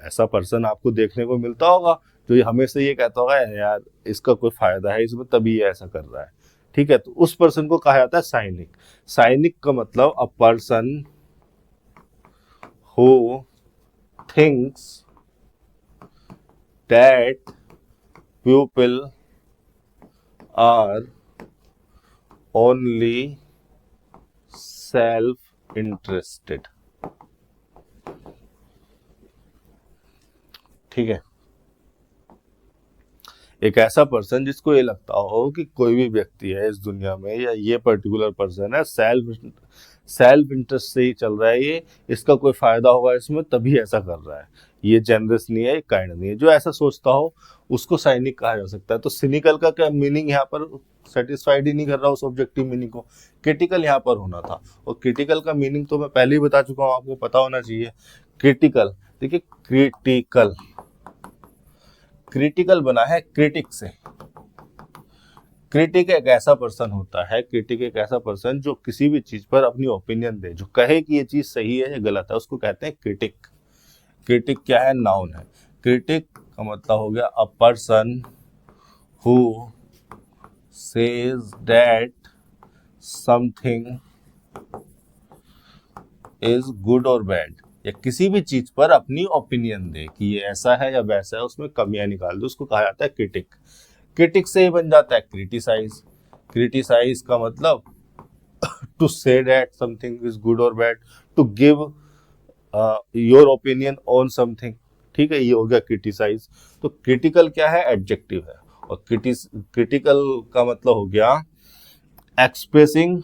ऐसा पर्सन आपको देखने को मिलता होगा जो हमेशा ये कहता होगा यार इसका कोई फायदा है इसमें तभी ये ऐसा कर रहा है। ठीक है, तो उस पर्सन को कहा जाता है साइनिक। साइनिक का मतलब a person who thinks that people are only self-interested। ठीक है, एक ऐसा पर्सन जिसको ये लगता हो कि कोई भी व्यक्ति है इस दुनिया में या ये पर्टिकुलर पर्सन है सेल्फ इंटरेस्ट से ही चल रहा है, ये इसका कोई फायदा होगा इसमें तभी ऐसा कर रहा है, ये जेनरस नहीं है, काइंड नहीं है। जो ऐसा सोचता हो उसको साइनिक कहा जा सकता है। तो सिनिकल का क्या मीनिंग यहाँ पर सेटिस्फाइड ही नहीं कर रहा उस ऑब्जेक्टिव मीनिंग को, क्रिटिकल यहाँ पर होना था। और क्रिटिकल का मीनिंग तो मैं पहले ही बता चुका हूँ, आपको पता होना चाहिए। क्रिटिकल, देखिए क्रिटिकल, क्रिटिकल बना है क्रिटिक से। क्रिटिक एक ऐसा पर्सन होता है, क्रिटिक एक ऐसा पर्सन जो किसी भी चीज पर अपनी ओपिनियन दे, जो कहे कि ये चीज सही है या गलत है, उसको कहते हैं क्रिटिक। क्रिटिक क्या है? नाउन है। क्रिटिक का मतलब हो गया a person who says that something is good और बैड, या किसी भी चीज पर अपनी ओपिनियन दे कि ये ऐसा है या वैसा है, उसमें कमियां निकाल दे, उसको कहा जाता है क्रिटिक। क्रिटिक से ही बन जाता है क्रिटिसाइज। क्रिटिसाइज का मतलब टू से दैट समथिंग इज गुड और bad, to give your opinion on something. ठीक है, ये हो गया क्रिटिसाइज। तो क्रिटिकल क्या है? एडजेक्टिव है। और क्रिटिकल का मतलब हो गया एक्सप्रेसिंग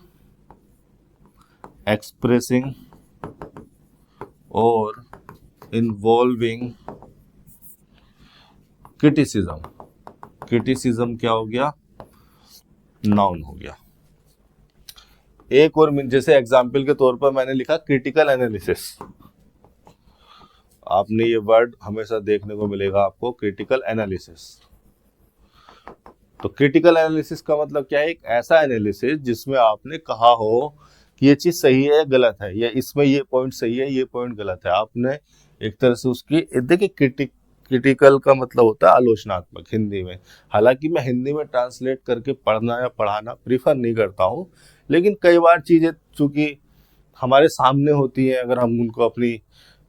और involving क्रिटिसिज्म, क्रिटिसिज्म क्या हो गया, नाउन हो गया। एक और जैसे एग्जाम्पल के तौर पर मैंने लिखा क्रिटिकल एनालिसिस, आपने ये वर्ड हमेशा देखने को मिलेगा आपको, क्रिटिकल एनालिसिस। तो क्रिटिकल एनालिसिस का मतलब क्या है, एक ऐसा एनालिसिस जिसमें आपने कहा हो कि ये चीज सही है या गलत है, या इसमें ये पॉइंट सही है ये पॉइंट गलत है, आपने एक तरह से उसकी, देखिए क्रिटिकल का मतलब होता है आलोचनात्मक हिंदी में। हालांकि मैं हिंदी में ट्रांसलेट करके पढ़ना या पढ़ाना प्रीफर नहीं करता हूँ, लेकिन कई बार चीजें चूंकि हमारे सामने होती हैं, अगर हम उनको अपनी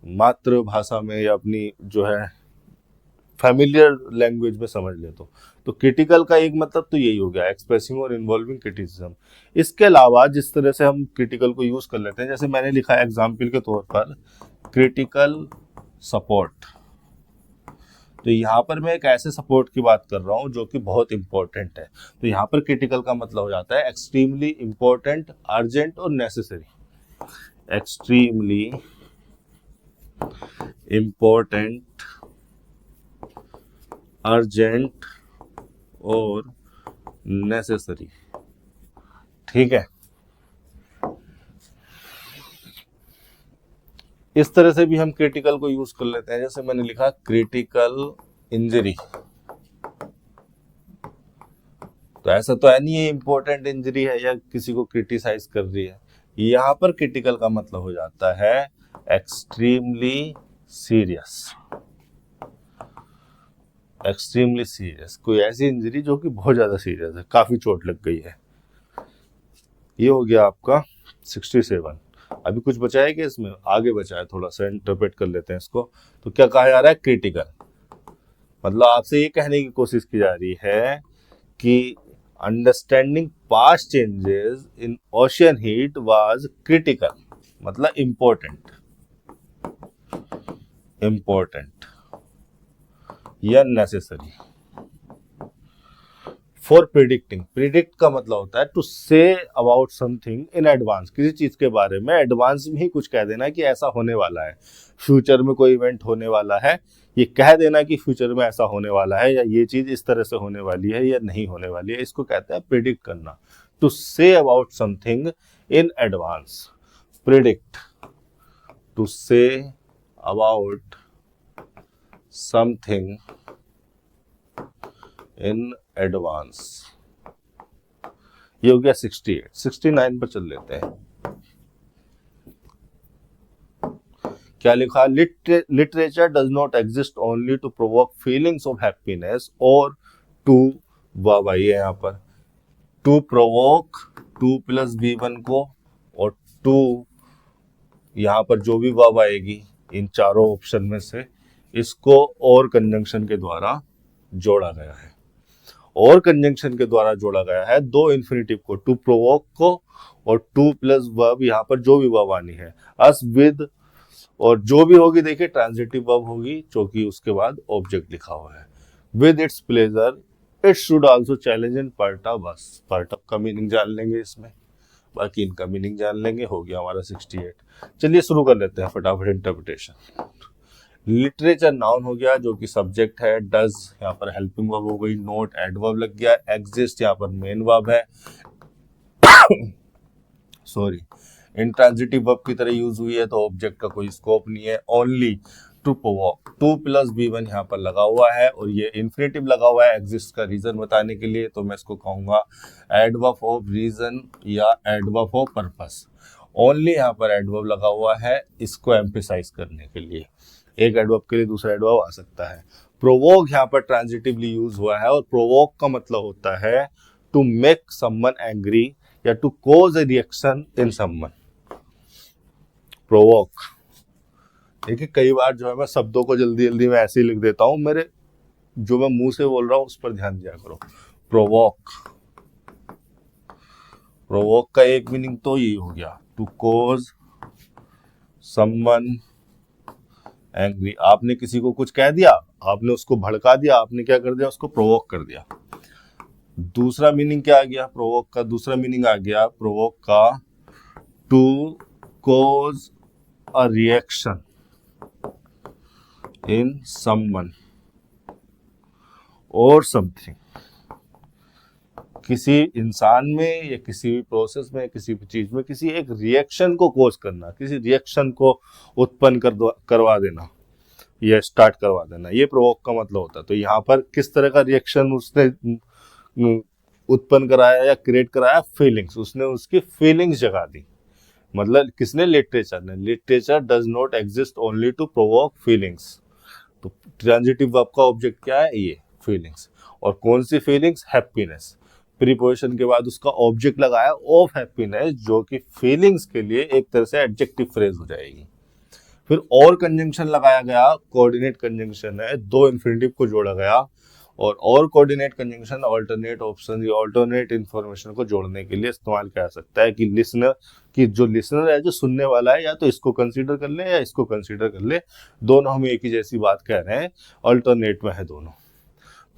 मातृभाषा में या अपनी जो है फैमिलियर लैंग्वेज में समझ ले तो क्रिटिकल का एक मतलब तो यही हो गया, एक्सप्रेसिंग और इन्वॉल्विंग क्रिटिसिज्म। इसके अलावा जिस तरह से हम क्रिटिकल को यूज कर लेते हैं, जैसे मैंने लिखा है एग्जाम्पल के तौर पर क्रिटिकल सपोर्ट, तो यहाँ पर मैं एक ऐसे सपोर्ट की बात कर रहा हूँ जो कि बहुत इंपॉर्टेंट है। तो यहाँ पर क्रिटिकल का मतलब हो जाता है एक्सट्रीमली इंपॉर्टेंट, अर्जेंट और नेसेसरी। एक्सट्रीमली इंपॉर्टेंट, अर्जेंट और नेसेसरी, ठीक है। इस तरह से भी हम क्रिटिकल को यूज कर लेते हैं, जैसे मैंने लिखा क्रिटिकल इंजरी, तो ऐसा तो है नहीं ये इंपॉर्टेंट इंजरी है या किसी को क्रिटिसाइज कर रही है। यहां पर क्रिटिकल का मतलब हो जाता है एक्सट्रीमली सीरियस, एक्सट्रीमली सीरियस, कोई ऐसी इंजरी जो कि बहुत ज्यादा सीरियस है, काफी चोट लग गई है। ये हो गया आपका 67। अभी कुछ बचा है कि इसमें आगे बचा है, थोड़ा सा इंटरप्रेट कर लेते हैं इसको। तो क्या कहा जा रहा है, क्रिटिकल मतलब आपसे ये कहने की कोशिश की जा रही है कि understanding past changes in ocean heat was critical, मतलब इंपॉर्टेंट, इंपॉर्टेंट या नेसेसरी। फॉर प्रिडिक्टिंग, प्रिडिक्ट का मतलब होता है to say about something in advance, किसी चीज के बारे में एडवांस में ही कुछ कह देना कि ऐसा होने वाला है, फ्यूचर में कोई इवेंट होने वाला है, ये कह देना कि फ्यूचर में ऐसा होने वाला है या ये चीज इस तरह से होने वाली है या नहीं होने वाली है, इसको कहते हैं प्रिडिक्ट करना। To say about something in advance, predict, to say about something in advance. ये हो गया 68। 69 पर चल लेते हैं। क्या लिखा, literature does not exist only to provoke feelings of happiness और टू, वाह ये यहाँ पर टू प्रोवोक, 2 + B1 को, और टू यहाँ पर जो भी वर्ब आएगी इन चारों ऑप्शन में से, इसको और कंजंक्शन के द्वारा जोड़ा गया है। और कंजंक्शन के द्वारा जोड़ा गया है दो इन्फिनेटिव को, टू प्रोवोक को और 2 + वर्ब, यहाँ पर जो भी वर्ब आनी है, अस, विद, और जो भी होगी देखिए ट्रांजिटिव वर्ब होगी जो कि उसके बाद ऑब्जेक्ट लिखा हुआ है। With its pleasure it should also challenge and part of, बस पार्ट ऑफ का मीनिंग जान लेंगे इसमें, बाकी इनका मीनिंग जान लेंगे, हो गया हमारा 68। चलिए शुरू कर लेते हैं फटाफट इंटरप्रिटेशन। लिटरेचर नाउन हो गया जो कि सब्जेक्ट है, डज यहाँ पर हेल्पिंग वर्ब हो गई, नोट एडवर्ब लग गया, एग्जिस्ट यहाँ पर मेन वर्ब है, सॉरी इंट्रांजिटिव वर्ब की तरह यूज हुई है तो ऑब्जेक्ट का कोई स्कोप नहीं है। ओनली टू प्रोवोक, 2 + B1 यहाँ पर लगा हुआ है और ये इन्फिनेटिव लगा हुआ है एग्जिस्ट का रीजन बताने के लिए, तो मैं इसको कहूंगा एडवर्ब ऑफ रीजन या एडवर्ब ऑफ पर्पस। ओनली यहाँ पर एडवर्ब लगा हुआ है इसको एम्फेसाइज करने के लिए, एक एडवर्ब के लिए दूसरा एडवर्ब आ सकता है। प्रोवोक यहाँ पर ट्रांजिटिवली यूज हुआ है और प्रोवोक का मतलब होता है टू मेक समवन एंग्री या to cause a reaction in someone. Provoke, देखिए कई बार जो है मैं शब्दों को जल्दी जल्दी में ऐसे ही लिख देता हूं, मेरे जो मैं मुंह से बोल रहा हूं उस पर ध्यान दिया करो। प्रोवोक, प्रोवोक का एक मीनिंग तो यही हो गया टू कॉज समवन एंग्री, आपने किसी को कुछ कह दिया, आपने उसको भड़का दिया, आपने क्या कर दिया, उसको प्रोवोक कर दिया। दूसरा मीनिंग क्या आ गया प्रोवोक का, दूसरा मीनिंग आ गया प्रोवोक का to cause a reaction in someone, और समथिंग, किसी इंसान में या किसी भी प्रोसेस में, किसी भी चीज में किसी एक रिएक्शन को कोज करना, किसी रिएक्शन को उत्पन्न करवा देना या स्टार्ट करवा देना, ये प्रोवोक का मतलब होता है। तो यहाँ पर किस तरह का रिएक्शन उसने उत्पन्न कराया या क्रिएट कराया? फीलिंग्स, उसने उसकी फीलिंग्स जगा दी। मतलब किसने? लिटरेचर ने। Literature does not exist only to provoke feelings. तो ट्रांजिटिव वर्ब का ऑब्जेक्ट क्या है? ये फीलिंग्स। और कौन सी फीलिंग्स? हैप्पीनेस। प्रीपोजिशन के बाद उसका ऑब्जेक्ट लगाया ऑफ हैप्पीनेस, जो कि फीलिंग्स के लिए एक तरह से एडजेक्टिव फ्रेज हो जाएगी। फिर और कंजंक्शन लगाया गया, कोऑर्डिनेट कंजंक्शन है, दो इन्फिनेटिव को जोड़ा गया। और कोऑर्डिनेट कंजंक्शन ऑल्टरनेट ऑप्शन या ऑल्टरनेट इंफॉर्मेशन को जोड़ने के लिए इस्तेमाल किया जा सकता है कि लिसनर की जो लिसनर है, जो सुनने वाला है, या तो इसको कंसीडर कर ले या इसको कंसीडर कर ले, दोनों हम एक ही जैसी बात कह रहे हैं, अल्टरनेट में है दोनों।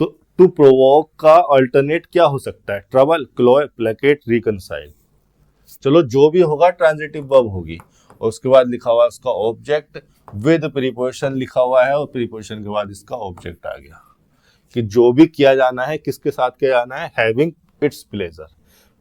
तो टू प्रोवोक का अल्टरनेट क्या हो सकता है? Trouble, cloy, placate, reconcile. चलो जो भी होगा ट्रांजिटिव वर्ब होगी। और उसके बाद लिखा हुआ उसका ऑब्जेक्ट विद प्रीपोजिशन लिखा हुआ है, और प्रीपोजिशन के बाद इसका ऑब्जेक्ट आ गया कि जो भी किया जाना है किसके साथ किया जाना है? हैविंग इट्स प्लेजर,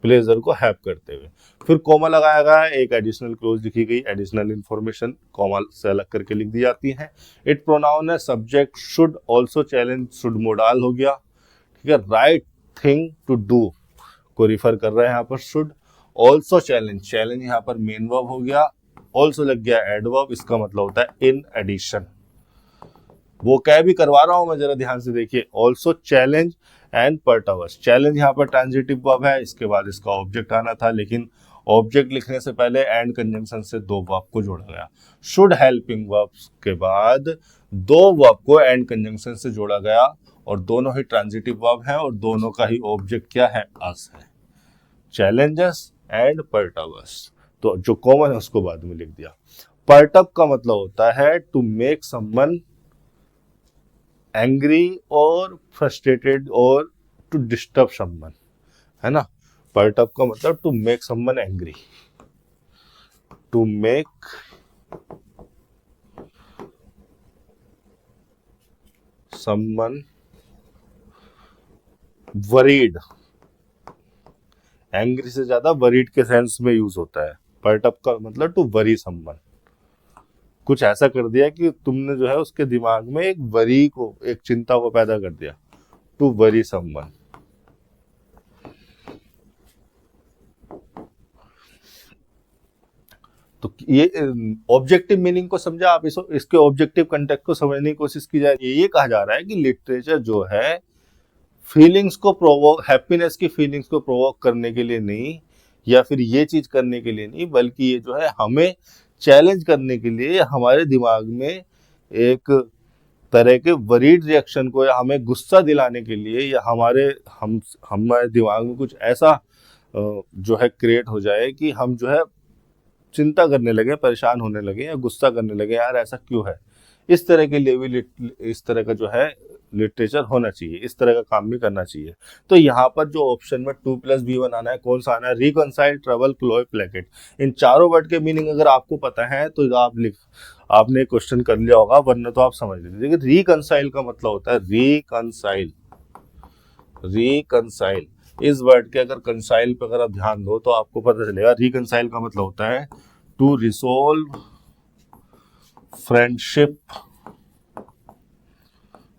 प्लेजर को हैव करते हुए। फिर कॉमा लगाया गया, एक एडिशनल क्लोज लिखी गई, एडिशनल इंफॉर्मेशन कॉमा से अलग करके लिख दी जाती है। इट प्रोनाउन है, subject should also challenge, should modal हो गया, ठीक है। राइट थिंग टू डू को रिफर कर रहे हैं यहाँ पर शुड। ऑल्सो चैलेंज, चैलेंज यहाँ पर मेन वर्ब हो गया, ऑल्सो लग गया एडवर्ब, इसका मतलब होता है इन एडिशन। वो क्या भी करवा रहा हूं मैं, जरा ध्यान से देखिए। ऑल्सो चैलेंज एंड पर्टवर्स, चैलेंज यहाँ पर ट्रांजिटिव वर्ब है, इसके बाद इसका ऑब्जेक्ट आना था, लेकिन ऑब्जेक्ट लिखने से पहले एंड कंजंक्शन से दो वर्ब को जोड़ा गया। शुड हेल्पिंग वर्ब्स के बाद दो वर्ब को एंड कंजंक्शन से जोड़ा गया, और दोनों ही ट्रांजिटिव वर्ब हैं, और दोनों का ही ऑब्जेक्ट क्या है? अस है। चैलेंजेस एंड पर्टवर्स, तो जो कॉमन है उसको बाद में लिख दिया। पर्टअप का मतलब होता है टू मेक समवन एंग्री और फ्रस्ट्रेटेड और टू डिस्टर्ब समवन, है ना। पर्टअप का मतलब to make someone angry, to make someone worried, angry से ज्यादा वरीड के सेंस में यूज होता है। पर्टअप का मतलब टू वरी समवन, कुछ ऐसा कर दिया कि तुमने जो है उसके दिमाग में एक वरी को, एक चिंता को पैदा कर दिया। To worry someone. तो ये ऑब्जेक्टिव मीनिंग को समझा आप, इसके ऑब्जेक्टिव कंटेक्ट को समझने की कोशिश की जाए। ये कहा जा रहा है कि लिटरेचर जो है फीलिंग्स को प्रोवोक, हैप्पीनेस की फीलिंग्स को प्रोवोक करने के लिए नहीं, या फिर ये चीज करने के लिए नहीं, बल्कि ये जो है हमें चैलेंज करने के लिए, हमारे दिमाग में एक तरह के वरीड रिएक्शन को, या हमें गुस्सा दिलाने के लिए, या हमारे दिमाग में कुछ ऐसा जो है क्रिएट हो जाए कि हम जो है चिंता करने लगे, परेशान होने लगे, या गुस्सा करने लगे, यार ऐसा क्यों है। इस तरह के लिए भी इस तरह का जो है लिटरेचर होना चाहिए, इस तरह का काम भी करना चाहिए। तो यहाँ पर जो ऑप्शन में 2+B1 आना है, कौन सा आना है? Reconcile, trouble, cloy, placate. इन चारों वर्ड के मीनिंग अगर आपको पता है तो आपने क्वेश्चन कर लिया होगा, वरना तो आप समझ लीजिए। लेकिन रिकंसाइल का मतलब होता है रिकंसाइल, रिकंसाइल। इस वर्ड के अगर कंसाइल पर अगर आप ध्यान दो तो आपको पता चलेगा। रिकंसाइल का मतलब होता है to resolve friendship,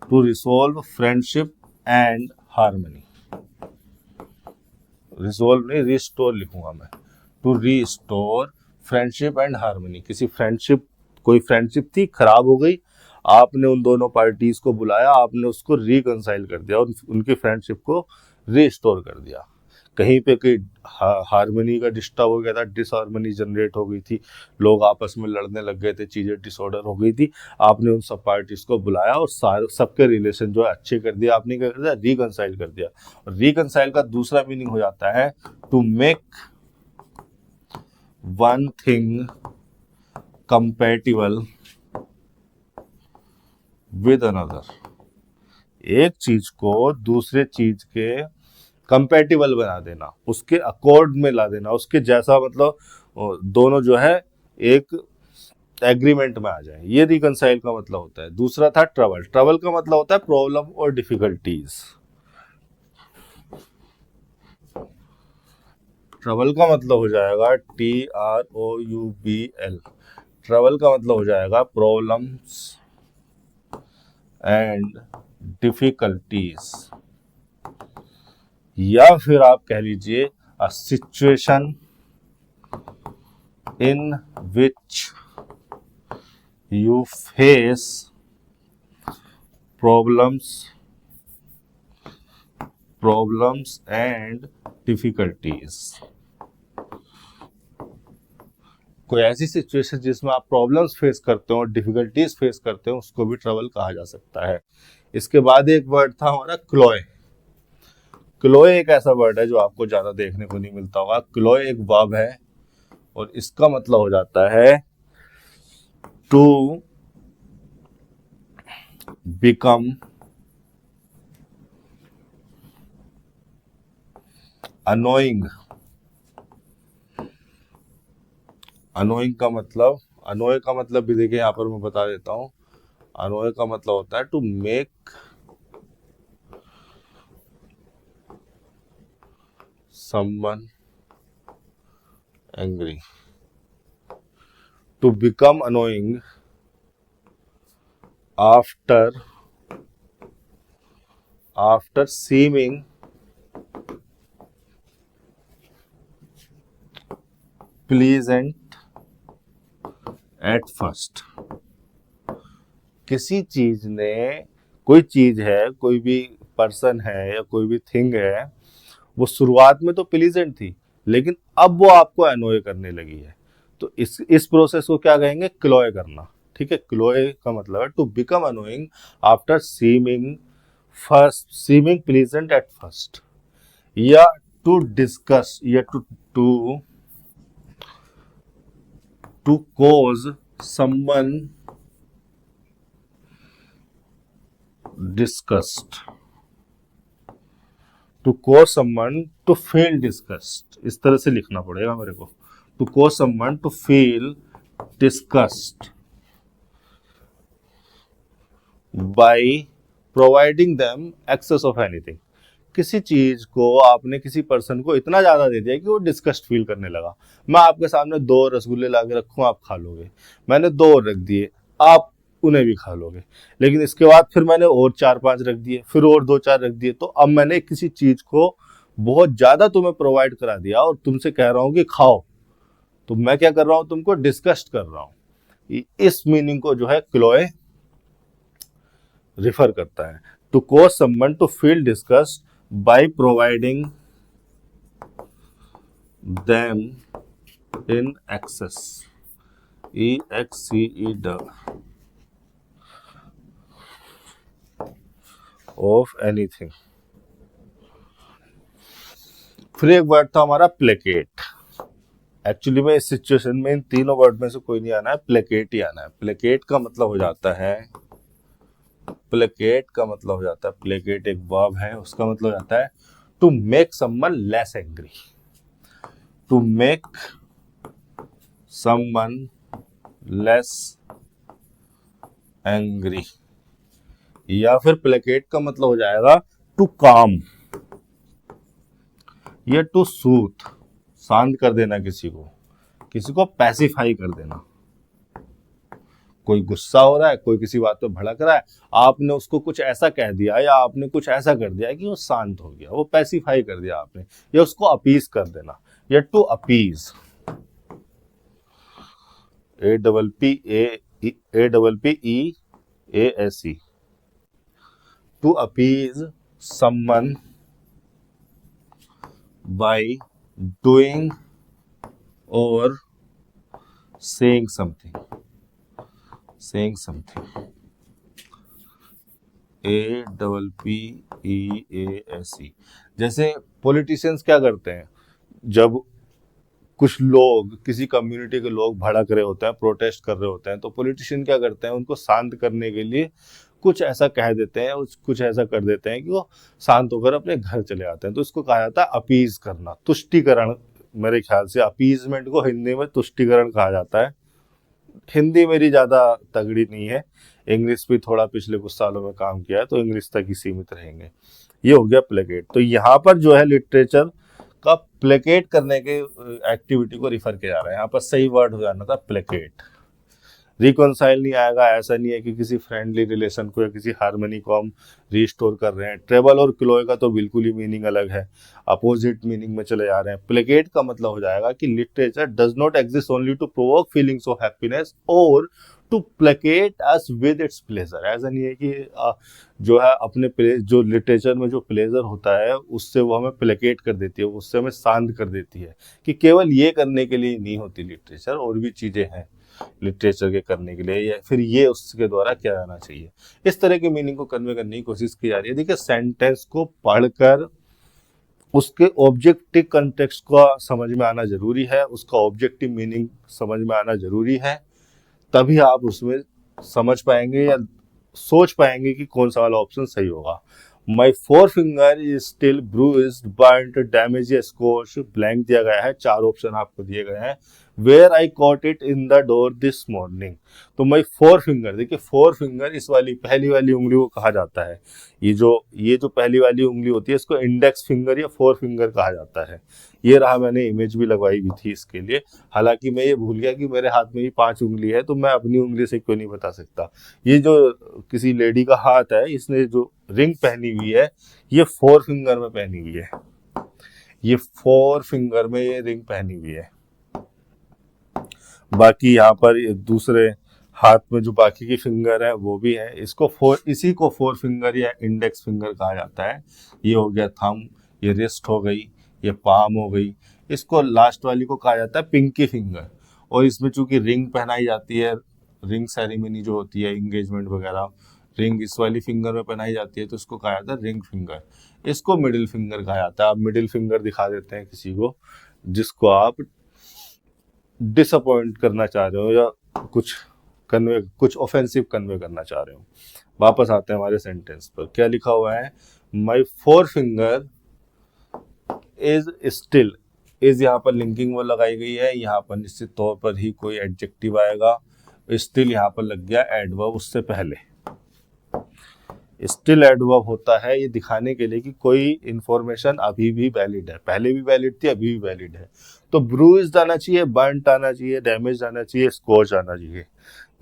to resolve friendship and harmony. Resolve नहीं, रिस्टोर लिखूंगा मैं। To restore friendship and harmony. किसी फ्रेंडशिप, कोई फ्रेंडशिप थी, खराब हो गई, आपने उन दोनों पार्टीज को बुलाया, आपने उसको रिकंसाइल कर दिया और उनकी फ्रेंडशिप को रिस्टोर कर दिया। कहीं पे कोई हार्मनी का डिस्टर्ब हो गया था, डिसहार्मनी जनरेट हो गई थी, लोग आपस में लड़ने लग गए थे, चीजें डिसऑर्डर हो गई थी, आपने उन सब पार्टीज को बुलाया और सबके रिलेशन जो है अच्छे कर दिया। आपने क्या कर दिया? रिकंसाइल कर दिया। और रिकंसाइल का दूसरा मीनिंग हो जाता है to make one thing compatible with another. एक चीज को दूसरे चीज के कंपैटिबल बना देना, उसके अकॉर्ड में ला देना, उसके जैसा, मतलब दोनों जो है एक एग्रीमेंट में आ जाए, ये रिकंसाइल का मतलब होता है। दूसरा था ट्रबल, ट्रबल का मतलब होता है प्रॉब्लम और डिफिकल्टीज। ट्रबल का मतलब हो जाएगा TROUBL, ट्रबल का मतलब हो जाएगा प्रॉब्लम्स एंड डिफिकल्टीज, या फिर आप कह लीजिए a situation in which you face problems and difficulties. कोई ऐसी सिचुएशन जिसमें आप प्रॉब्लम्स फेस करते हो और डिफिकल्टीज फेस करते हो, उसको भी ट्रबल कहा जा सकता है। इसके बाद एक वर्ड था हमारा क्लोए। क्लोए एक ऐसा वर्ड है जो आपको ज्यादा देखने को नहीं मिलता होगा। क्लोए एक वर्ब है और इसका मतलब हो जाता है टू बिकम अनोइंग। अनोइंग का मतलब, अनोय का मतलब भी देखिए यहाँ पर मैं बता देता हूँ। अनोय का मतलब होता है to make someone angry. To become annoying after seeming pleasant at first. किसी चीज ने, कोई चीज है, कोई भी पर्सन है या कोई भी थिंग है, वो शुरुआत में तो प्लीजेंट थी लेकिन अब वो आपको अनोय करने लगी है, तो इस प्रोसेस को क्या कहेंगे? क्लोय करना। ठीक है, क्लोय का मतलब है to become annoying after seeming pleasant at first, या टू डिस्कस, या to to cause someone disgust, टू cause someone to feel disgust, इस तरह से लिखना पड़ेगा मेरे को। To cause someone to feel disgust by providing them excess of anything। किसी चीज को आपने किसी पर्सन को इतना ज्यादा दे दिया कि वो डिस्कस्ट फील करने लगा। मैं आपके सामने 2 रसगुल्ले ला के रखूं, आप खा लोगे। मैंने 2 और रख दिए, आप उन्हें भी खा लोगे। लेकिन इसके बाद फिर मैंने और 4-5 रख दिए, फिर और 2-4 रख दिए, तो अब मैंने किसी चीज को बहुत ज्यादा तुम्हें प्रोवाइड करा दिया और तुमसे कह रहा हूं कि खाओ, तो मैं क्या कर रहा हूं? तुमको डिस्कस्ट कर रहा हूं। इस मीनिंग को जो है क्लोए रिफर करता है। To cause someone to feel disgust by providing them in excess, EXCE of anything। फिर एक वर्ड था हमारा प्लेकेट। एक्चुअली में इस सिचुएशन में इन तीनों वर्ड में से कोई नहीं आना है, प्लेकेट ही आना है। प्लेकेट का मतलब हो जाता है, प्लेकेट का मतलब हो जाता है, प्लेकेट एक वर्ब है, उसका मतलब हो जाता है to make someone less angry. To make someone less angry, या फिर प्लेकेट का मतलब हो जाएगा टू काम, या टू सूथ, शांत कर देना किसी को पैसिफाई कर देना। कोई गुस्सा हो रहा है, कोई किसी बात पे भड़क रहा है, आपने उसको कुछ ऐसा कह दिया या आपने कुछ ऐसा कर दिया कि वो शांत हो गया, वो पैसिफाई कर दिया आपने, या उसको अपीज कर देना, या to appease, APPEASE, to appease someone by doing और saying something, APPEASE। जैसे पॉलिटिशियंस क्या करते हैं, जब कुछ लोग, किसी कम्युनिटी के लोग भड़क रहे होते हैं, प्रोटेस्ट कर रहे होते हैं, तो पॉलिटिशियन क्या करते हैं, उनको शांत करने के लिए कुछ ऐसा कह देते हैं, कुछ ऐसा कर देते हैं कि वो शांत होकर अपने घर चले आते हैं। तो इसको कहा जाता है अपीज करना, तुष्टिकरण। मेरे ख्याल से अपीजमेंट को हिंदी में तुष्टिकरण कहा जाता है। हिंदी मेरी ज़्यादा तगड़ी नहीं है, इंग्लिश भी थोड़ा पिछले कुछ सालों में काम किया है, तो इंग्लिश तक ही सीमित रहेंगे। ये हो गया प्लेकेट। तो यहाँ पर जो है लिटरेचर का प्लेकेट करने के एक्टिविटी को रिफर किया जा रहा है। यहाँ पर सही वर्ड हो जाना था प्लेकेट। रिकॉन्साइल नहीं आएगा, ऐसा नहीं है कि किसी फ्रेंडली रिलेशन को या किसी हार्मनी को हम रिस्टोर कर रहे हैं। ट्रेबल और क्लोए का तो बिल्कुल ही मीनिंग अलग है, अपोजिट मीनिंग में चले जा रहे हैं। प्लेकेट का मतलब हो जाएगा कि literature does not exist only to provoke feelings of happiness और to placate us with its pleasure. ऐसा नहीं है कि जो है अपने जो लिटरेचर में जो प्लेजर होता है उससे वो हमें प्लेकेट कर देती है, उससे हमें शांत कर देती है, कि केवल ये करने के लिए नहीं होती लिटरेचर, और भी चीजें हैं लिटरेचर के करने के लिए, या फिर ये उसके द्वारा किया जाना चाहिए। इस तरह के मीनिंग को कन्वे करने की कोशिश की जा रही है। देखिए, सेंटेंस को पढ़कर उसके ऑब्जेक्टिव कंटेक्स्ट का समझ में आना जरूरी है, उसका ऑब्जेक्टिव मीनिंग समझ में आना जरूरी है, तभी आप उसमें समझ पाएंगे या सोच पाएंगे कि कौन सा वाला ऑप्शन सही होगा। माई फोरफिंगर is still bruised, burnt, damage या स्कोर्च। ब्लैंक दिया गया है, 4 ऑप्शन आपको दिए गए हैं। Where I caught it in the door this morning. तो माई फोरफिंगर, देखिए फोरफिंगर इस वाली पहली वाली उंगली को कहा जाता है। ये जो पहली वाली उंगली होती है इसको इंडेक्स फिंगर या फोर फिंगर कहा जाता है। ये रहा, मैंने इमेज भी लगवाई हुई थी इसके लिए। हालांकि मैं ये भूल गया कि मेरे हाथ में ही 5 उंगली है, तो मैं अपनी उंगली से क्यों नहीं बता सकता। ये जो किसी लेडी का हाथ है, इसने जो रिंग पहनी हुई है ये 4 फिंगर में पहनी हुई है, ये 4 फिंगर में ये रिंग पहनी हुई है। बाकी यहाँ पर ये दूसरे हाथ में जो बाकी की फिंगर है वो भी है। इसी को 4 फिंगर या इंडेक्स फिंगर कहा जाता है। ये हो गया थंब, ये रिस्ट हो गई, ये पाम हो गई। इसको लास्ट वाली को कहा जाता है पिंकी फिंगर। और इसमें चूंकि रिंग पहनाई जाती है, रिंग सेरेमनी जो होती है, एंगेजमेंट वगैरह, रिंग इस वाली फिंगर में पहनाई जाती है, तो इसको कहा जाता है रिंग फिंगर। इसको मिडिल फिंगर कहा जाता है। आप मिडिल फिंगर दिखा देते हैं किसी को जिसको आप डिसअपॉइंट करना चाह रहे हो या कुछ ऑफेंसिव कन्वे करना चाह रहे हो। वापस आते हैं हमारे सेंटेंस पर। क्या लिखा हुआ है? My forefinger is still. Is यहाँ पर लिंकिंग वर्ड लगाई गई है, यहाँ पर निश्चित तौर पर ही कोई एडजेक्टिव आएगा। स्टिल यहाँ पर लग गया एडवर्ब उससे पहले। स्टिल एडवर्ब होता है ये दिखाने के लिए कि कोई इंफॉर्मेशन अभी भी वैलिड है, पहले भी वैलिड थी, अभी भी वैलिड है। तो ब्रूइज्ड आना चाहिए, बर्न्ट आना चाहिए, डैमेज आना चाहिए, स्कॉच आना चाहिए।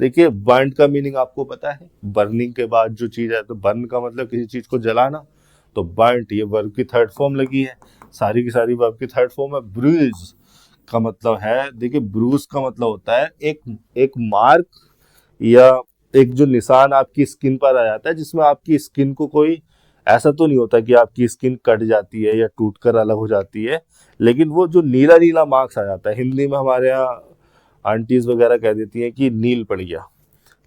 देखिए, बर्न्ट का मीनिंग आपको पता है, बर्निंग के बाद जो चीज है, तो बर्न का मतलब किसी चीज को जलाना, तो बर्न्ट ये वर्ब की थर्ड फॉर्म लगी है, सारी की सारी वर्ब की थर्ड फॉर्म है। ब्रूइज का मतलब है, देखिए ब्रूज का मतलब होता है एक मार्क या एक जो निशान आपकी स्किन पर आ जाता है, जिसमें आपकी स्किन को कोई, ऐसा तो नहीं होता कि आपकी स्किन कट जाती है या टूटकर अलग हो जाती है, लेकिन वो जो नीला नीला मार्क्स आ जाता है। हिंदी में हमारे यहाँ आंटीज वगैरह कह देती हैं कि नील पड़ गया।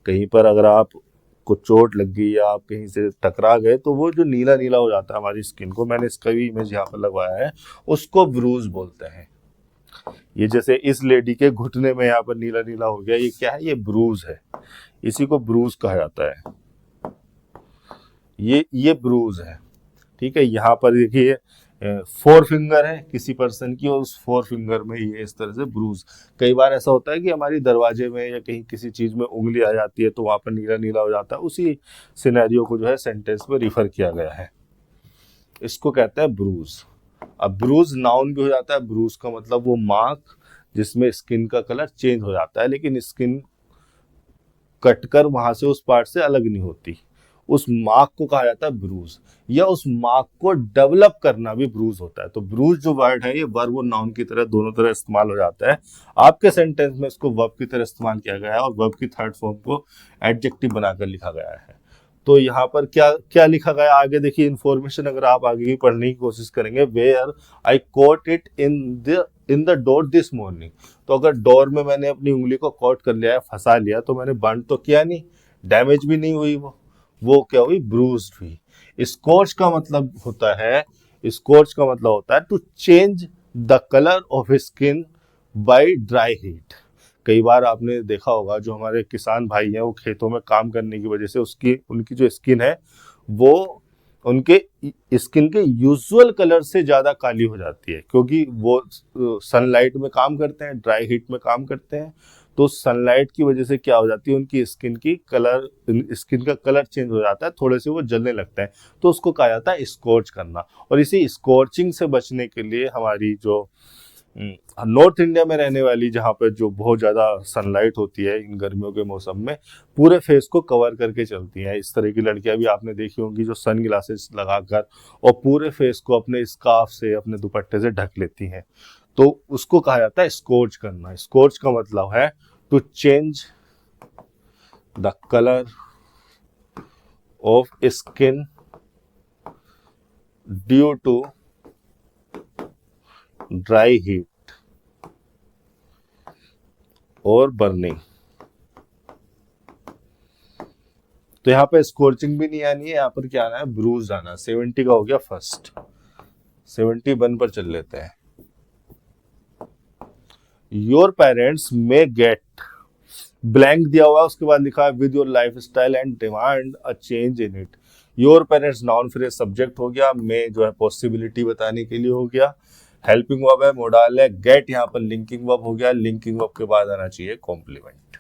कहीं पर अगर आप को चोट लग गई या आप कहीं से टकरा गए, तो वो जो नीला नीला हो जाता है हमारी स्किन को, मैंने इसका भी इमेज यहाँ पर लगवाया है, उसको ब्रूज बोलते हैं। ये जैसे इस लेडी के घुटने में यहाँ पर नीला नीला हो गया, ये क्या है? ये ब्रूज है, इसी को ब्रूज कहा जाता है। ये ब्रूज है, ठीक है। यहाँ पर देखिए 4 फिंगर है किसी पर्सन की, और उस 4 फिंगर में ये इस तरह से ब्रूज। कई बार ऐसा होता है कि हमारी दरवाजे में या कहीं किसी चीज में उंगली आ जाती है, तो वहां पर नीला नीला हो जाता है। उसी सिनेरियो को जो है सेंटेंस में रिफर किया गया है, इसको कहते हैं ब्रूज। अब ब्रूज नाउन भी हो जाता है। ब्रूज का मतलब वो मार्क जिसमें स्किन का कलर चेंज हो जाता है, लेकिन स्किन कटकर वहां से उस पार्ट से अलग नहीं होती, उस मार्क को कहा जाता है ब्रूज। या उस मार्क को डेवलप करना भी ब्रूज होता है। तो ब्रूज जो वर्ड है, ये वर्ब और नाउन की तरह दोनों तरह इस्तेमाल हो जाता है। आपके सेंटेंस में इसको वर्ब की तरह इस्तेमाल किया गया है और वर्ब की थर्ड फॉर्म को एडजेक्टिव बनाकर लिखा गया है। तो यहाँ पर क्या क्या लिखा गया आगे देखिए, इन्फॉर्मेशन अगर आप आगे की पढ़ने की कोशिश करेंगे। Where I caught it in the door this morning. तो अगर डोर में मैंने अपनी उंगली को कोट कर लिया है, फंसा लिया, तो मैंने बर्न तो किया नहीं, डैमेज भी नहीं हुई, वो क्या हुई? ब्रूज्ड हुई। स्कॉच का मतलब होता है, स्कॉच का मतलब होता है to change the colour of skin by dry heat. कई बार आपने देखा होगा, जो हमारे किसान भाई हैं, वो खेतों में काम करने की वजह से उनकी जो स्किन है, वो उनके स्किन के यूजुअल कलर से ज्यादा काली हो जाती है, क्योंकि वो सनलाइट में काम करते हैं, ड्राई हीट में काम करते हैं। तो सनलाइट की वजह से क्या हो जाती है, उनकी स्किन का कलर चेंज हो जाता है, थोड़े से वो जलने लगता है, तो उसको कहा जाता है स्कॉर्च करना। और इसी स्कॉर्चिंग से बचने के लिए हमारी जो नॉर्थ इंडिया में रहने वाली, जहाँ पर जो बहुत ज़्यादा सनलाइट होती है इन गर्मियों के मौसम में, पूरे फेस को कवर करके चलती हैं। इस तरह की लड़कियां भी आपने देखी होंगी जो सन ग्लासेस लगाकर और पूरे फेस को अपने स्कार्फ से, अपने दुपट्टे से ढक लेती हैं, तो उसको कहा जाता है स्कॉर्च करना। स्कॉर्च का मतलब है to change the colour of skin due to dry heat और बर्निंग। तो यहाँ पे स्कॉर्चिंग भी नहीं आनी है, यहाँ पर क्या आना है, ब्रूज आना। 70 का हो गया फर्स्ट, 71 पर चल लेते हैं। Your parents may gate blank दिया हुआ है, उसके बाद लिखा है with your life style and demand a change in it. Your parents noun phrase subject हो गया, मे जो है पॉसिबिलिटी बताने के लिए हो गया, हेल्पिंग वर्ब है, मोडाल है, गेट यहाँ पर लिंकिंग वर्ब हो गया। लिंकिंग वर्ब के बाद आना चाहिए कॉम्प्लीमेंट।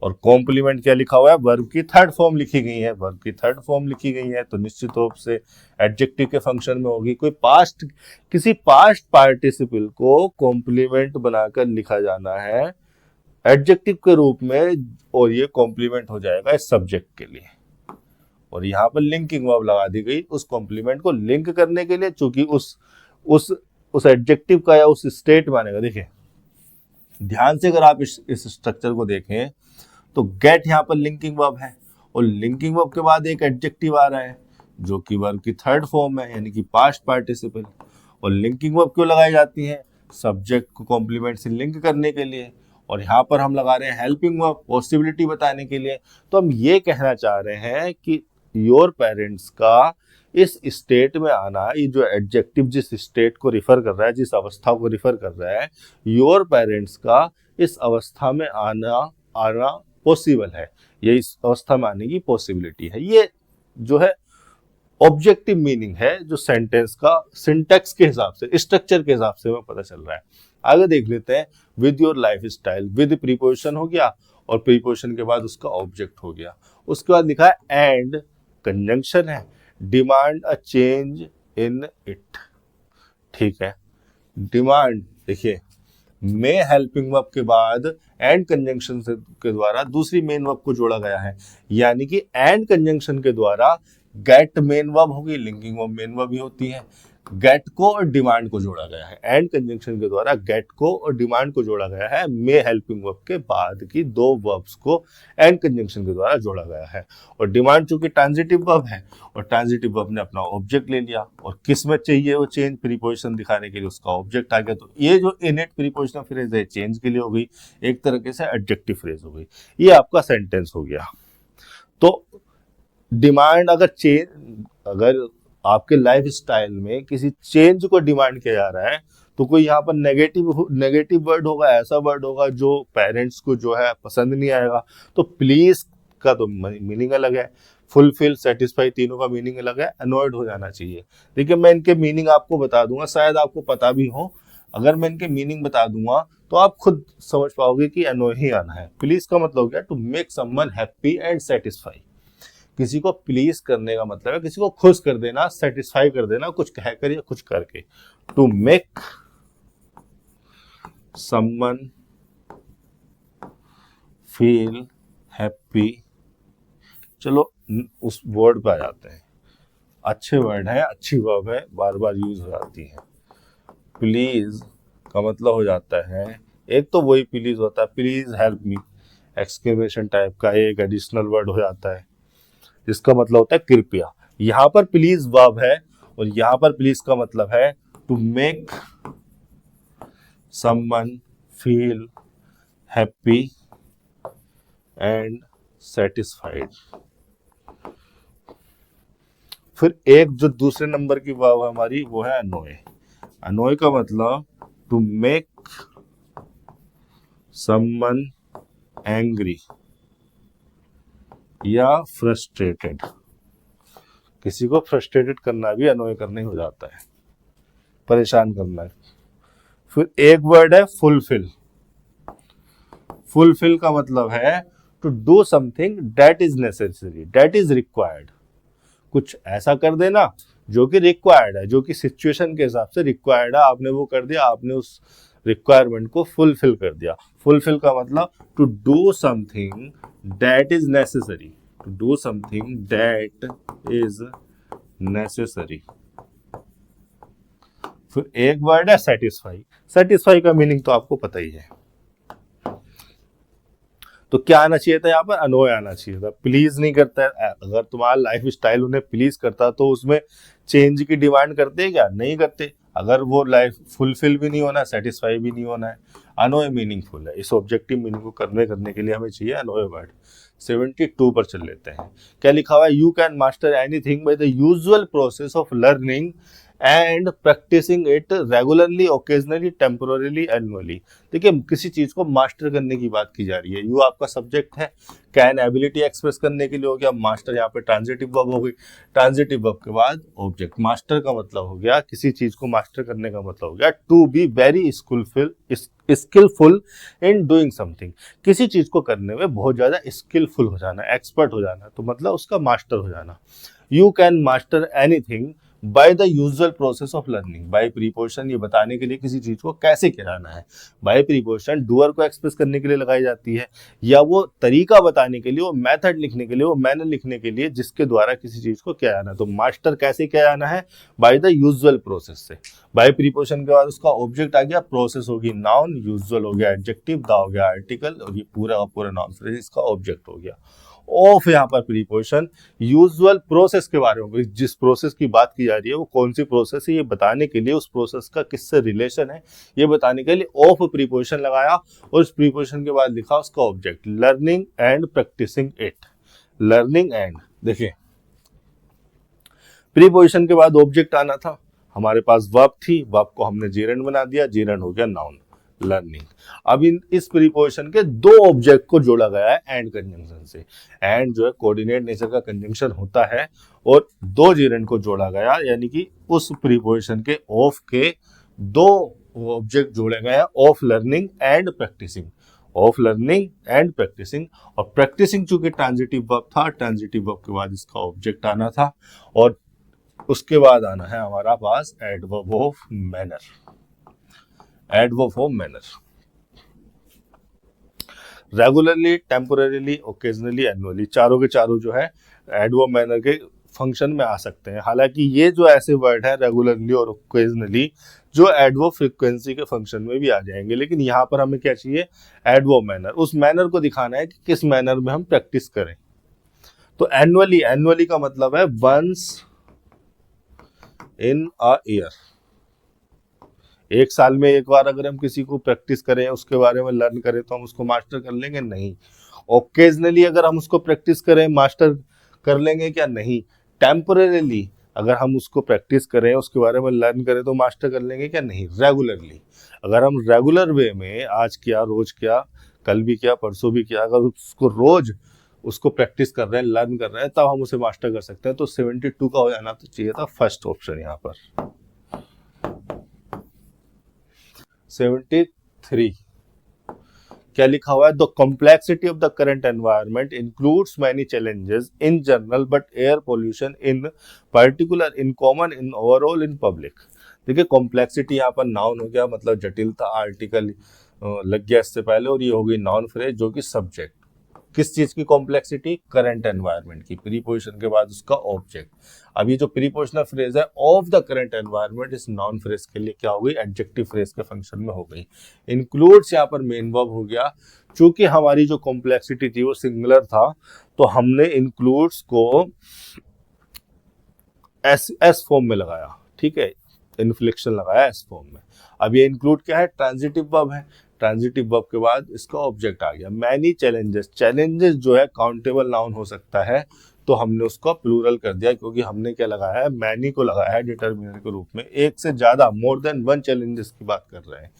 और कॉम्प्लीमेंट क्या लिखा हुआ है, वर्ब की थर्ड फॉर्म लिखी गई है। वर्ब की थर्ड फॉर्म लिखी गई है तो निश्चित रूप से एडजेक्टिव के फंक्शन में होगी। किसी पास्ट पार्टिसिपल को कॉम्प्लीमेंट बनाकर लिखा जाना है एडजेक्टिव के रूप में, और ये कॉम्प्लीमेंट हो जाएगा इस सब्जेक्ट के लिए। और यहाँ पर लिंकिंग वर्ब लगा दी गई उस कॉम्प्लीमेंट को लिंक करने के लिए, चूंकि उस एडजेक्टिव का या उस स्टेट में आने का। देखिए ध्यान से अगर आप इस स्ट्रक्चर को देखें तो गेट यहाँ पर लिंकिंग वर्ब है, और लिंकिंग वर्ब के बाद एक एडजेक्टिव आ रहा है जो कि वर्ब की थर्ड फॉर्म है, यानी कि पास्ट पार्टिसिपल। और लिंकिंग वर्ब क्यों लगाई जाती है, सब्जेक्ट को कॉम्प्लीमेंट से लिंक करने के लिए। और यहाँ पर हम लगा रहे हैं हेल्पिंग वर्ब, पॉसिबिलिटी बताने के लिए। तो हम ये कहना चाह रहे हैं कि योर पेरेंट्स का इस स्टेट में आना, ये जो एडजेक्टिव जिस स्टेट को रिफर कर रहा है, जिस अवस्था को रिफर कर रहा है, योर पेरेंट्स का इस अवस्था में आना पॉसिबल है, ये इस अवस्था में आने की पॉसिबिलिटी है। ये जो है ऑब्जेक्टिव मीनिंग है, जो सेंटेंस का सिंटैक्स के हिसाब से, स्ट्रक्चर के हिसाब से हमें पता चल रहा है। आगे देख लेते हैं, with your life style, with preposition हो गया और प्रीपोजिशन के बाद उसका ऑब्जेक्ट हो गया। उसके बाद लिखा है एंड कंजंक्शन है, demand a change in it. ठीक है, डिमांड देखिए मे हेल्पिंग वर्ब के बाद एंड कंजंक्शन के द्वारा दूसरी मेन वर्ब को जोड़ा गया है, यानी कि एंड कंजंक्शन के द्वारा गेट मेन वर्ब होगी, लिंकिंग वर्ब मेन वर्ब भी होती है। गेट को और डिमांड को जोड़ा गया है, एंड कंजंक्शन के द्वारा गेट को और डिमांड को जोड़ा गया है। मे हेल्पिंग वर्ब के बाद की दो वर्ब्स को एंड कंजंक्शन के द्वारा जोड़ा गया है। और डिमांड चूंकि ट्रांजिटिव वर्ब है और ट्रांजिटिव वर्ब ने अपना ऑब्जेक्ट ले लिया, और किस में चाहिए वो चेंज, प्रीपोजिशन दिखाने के लिए उसका ऑब्जेक्ट आ गया। तो ये जो इनेट प्रीपोजिशनल फ्रेज है चेंज के लिए हो गई, एक तरीके से एडजेक्टिव फ्रेज हो गई। ये आपका सेंटेंस हो गया। तो डिमांड अगर आपके लाइफ स्टाइल में किसी चेंज को डिमांड किया जा रहा है, तो कोई यहाँ पर नेगेटिव वर्ड होगा, ऐसा वर्ड होगा जो पेरेंट्स को जो है पसंद नहीं आएगा। तो प्लीज का तो मीनिंग अलग है, फुलफिल, सेटिस्फाई, तीनों का मीनिंग अलग है, अनॉयड हो जाना चाहिए। देखिए मैं इनके मीनिंग आपको बता दूंगा, शायद आपको पता भी हो। अगर मैं इनके मीनिंग बता दूंगा तो आप खुद समझ पाओगे कि अनॉय ही आना है। प्लीज का मतलब क्या, to make someone happy and satisfy. किसी को प्लीज करने का मतलब है किसी को खुश कर देना, सेटिस्फाई कर देना, कुछ कहकर या कुछ करके। To make someone feel happy. चलो उस वर्ड पे आ जाते हैं। अच्छे वर्ड है, अच्छी वर्ब है, बार बार यूज हो जाती है। प्लीज का मतलब हो जाता है, एक तो वही प्लीज होता है, please help me, exclamation type का एक एडिशनल वर्ड हो जाता है जिसका मतलब होता है कृपया। यहां पर प्लीज वर्ब है और यहां पर प्लीज का मतलब है to make someone feel happy and satisfied. फिर एक जो दूसरे नंबर की वर्ब हमारी वो है अनोय। अनोय का मतलब टू मेक समवन एंग्री या फ्रस्ट्रेटेड। किसी को फ्रस्ट्रेटेड करना भी अनोय करने हो जाता है, परेशान करना है। फिर एक वर्ड है फुलफिल। फुलफिल का मतलब है to do something that is necessary, that is required, कुछ ऐसा कर देना जो कि रिक्वायर्ड है, जो कि सिचुएशन के हिसाब से रिक्वायर्ड है, आपने वो कर दिया, आपने उस रिक्वायरमेंट को फुलफिल कर दिया। फुलफिल का मतलब to do something that is necessary, to do something that is necessary. फिर एक वर्ड है सेटिस्फाई। सेटिस्फाई का मीनिंग तो आपको पता ही है, तो क्या आना चाहिए था यहाँ पर, अनोय आना चाहिए था। प्लीज नहीं करता है, अगर तुम्हारा लाइफ स्टाइल उन्हें प्लीज करता तो उसमें चेंज की डिमांड करते क्या, नहीं करते। अगर वो लाइफ फुलफिल भी नहीं होना है, सेटिस्फाई भी नहीं होना है, अनोय मीनिंगफुल है। इस ऑब्जेक्टिव मीनिंग को करने के लिए हमें चाहिए अनोय वर्ड। 72 पर चल लेते हैं। क्या लिखा हुआ है, you can master anything by the usual process of learning and practising it regularly, occasionally, temporally, annually. देखिए किसी चीज को मास्टर करने की बात की जा रही है। यू आपका सब्जेक्ट है, कैन एबिलिटी एक्सप्रेस करने के लिए हो गया, मास्टर यहाँ पे ट्रांजिटिव वर्ब हो गई। ट्रांजिटिव वर्ब के बाद ऑब्जेक्ट। मास्टर का मतलब हो गया, किसी चीज को मास्टर करने का मतलब हो गया to be very skilful in doing something, किसी चीज को करने में बहुत ज्यादा स्किलफुल हो जाना, एक्सपर्ट हो जाना, तो मतलब उसका मास्टर हो जाना। You can master anything by the usual process of learning. By preposition ये बताने के लिए किसी चीज को कैसे कराना है। बाय प्रीपोजिशन डूअर को एक्सप्रेस करने के लिए लगाई जाती है, या वो तरीका बताने के लिए, वो मेथड लिखने के लिए, वो मैनर लिखने के लिए जिसके द्वारा किसी चीज को क्या आना है। तो मास्टर कैसे क्या आना है, बाय द यूजुअल प्रोसेस से। बाय प्रीपोजिशन के बाद उसका ऑब्जेक्ट आ गया, प्रोसेस होगी नाउन, यूजुअल हो गया एडजेक्टिव, द हो गया आर्टिकल, और ये पूरा का पूरा नाउन फ्रेज इसका ऑब्जेक्ट हो गया। ऑफ यहाँ पर प्रीपोजिशन यूजुअल प्रोसेस के बारे में, जिस प्रोसेस की बात की जा रही है वो कौन सी प्रोसेस है ये बताने के लिए, उस प्रोसेस का किससे रिलेशन है ये बताने के लिए ऑफ प्रीपोजिशन लगाया, और उस प्रीपोजिशन के बाद लिखा उसका object. Learning and practising it. Learning and, देखिए प्रीपोजिशन के बाद ऑब्जेक्ट आना था, हमारे पास वर्ब थी, वर्ब को हमने जेरेंड बना दिया, जेरेंड हो गया नाउन, लर्निंग। अब इस प्रीपोजिशन के दो ऑब्जेक्ट को जोड़ा गया है एंड कंजंक्शन से। एंड जो है कोऑर्डिनेट नेचर का कंजंक्शन होता है, और दो जेरेंड को जोड़ा गया, यानी कि उस प्रीपोजिशन के ऑफ के दो ऑब्जेक्ट जोड़े गए हैं, of learning and practising. Of learning and practising, और प्रैक्टिसिंग चूंकि ट्रांजिटिव वर्ब था, ट्रांजिटिव वर्ब के बाद इसका ऑब्जेक्ट आना था, और उसके बाद आना है हमारा पास adverb of manner. Adverb of manner regularly, temporarily, occasionally, annually, चारों के चारों जो है एडवर्ब मैनर के फंक्शन में आ सकते हैं। हालांकि ये जो ऐसे वर्ड है रेगुलरली और ओकेजनली, जो एडवर्ब फ्रीक्वेंसी के फंक्शन में भी आ जाएंगे, लेकिन यहाँ पर हमें क्या चाहिए, एडवर्ब मैनर। उस मैनर को दिखाना है कि किस मैनर में हम प्रैक्टिस करें। तो एनुअली, एनुअली का मतलब है वंस इन अ ईयर, एक साल में एक बार अगर हम किसी को प्रैक्टिस करें, उसके बारे में लर्न करें, तो हम उसको मास्टर कर लेंगे, नहीं। ओकेजनली अगर हम उसको प्रैक्टिस करें, मास्टर कर लेंगे क्या, नहीं। टेम्परेली अगर हम उसको प्रैक्टिस करें, उसके बारे में लर्न करें, तो मास्टर कर लेंगे क्या, नहीं। रेगुलरली अगर हम रेगुलर वे में आज किया, रोज किया, कल भी किया, परसों भी किया, अगर उसको रोज उसको प्रैक्टिस कर रहे हैं, लर्न कर रहे हैं, तब हम उसे मास्टर कर सकते हैं। तो 72 का हो जाना तो चाहिए था फर्स्ट ऑप्शन यहाँ पर। 73 क्या लिखा हुआ है, the complexity of the current environment includes many challenges in general but air pollution in particular, in common, in overall, in public. देखिए कॉम्प्लेक्सिटी यहाँ पर नाउन हो गया, मतलब जटिलता, आर्टिकल लग गया इससे पहले, और ये हो गई नाउन फ्रेज जो कि सब्जेक्ट। किस चीज की कॉम्प्लेक्सिटी, करंट एनवायरनमेंट की। प्रीपोजिशन के बाद उसका ऑब्जेक्ट। अब ये जो प्रीपोजिशनल फ्रेज है ऑफ द करंट एनवायरनमेंट, इस नॉन फ्रेज के लिए क्या हो गई, एडजेक्टिव फ्रेज के फंक्शन में हो गई। इंक्लूड्स यहाँ पर मेन वर्ब हो गया, चूंकि हमारी जो कॉम्प्लेक्सिटी थी वो सिंगुलर था, तो हमने इंक्लूड्स को एस फॉर्म में लगाया, ठीक है, इन्फ्लेक्शन लगाया एस फॉर्म में। अब ये इंक्लूड क्या है, ट्रांजिटिव वर्ब है, ट्रांजिटिव वर्ब के बाद इसका ऑब्जेक्ट आ गया। मैनी चैलेंजेस, चैलेंजेस जो है काउंटेबल नाउन हो सकता है, तो हमने उसको प्लूरल कर दिया, क्योंकि हमने क्या लगाया है, मैनी को लगाया है डिटर्मिनर के रूप में। एक से ज्यादा, मोर देन वन चैलेंजेस की बात कर रहे हैं।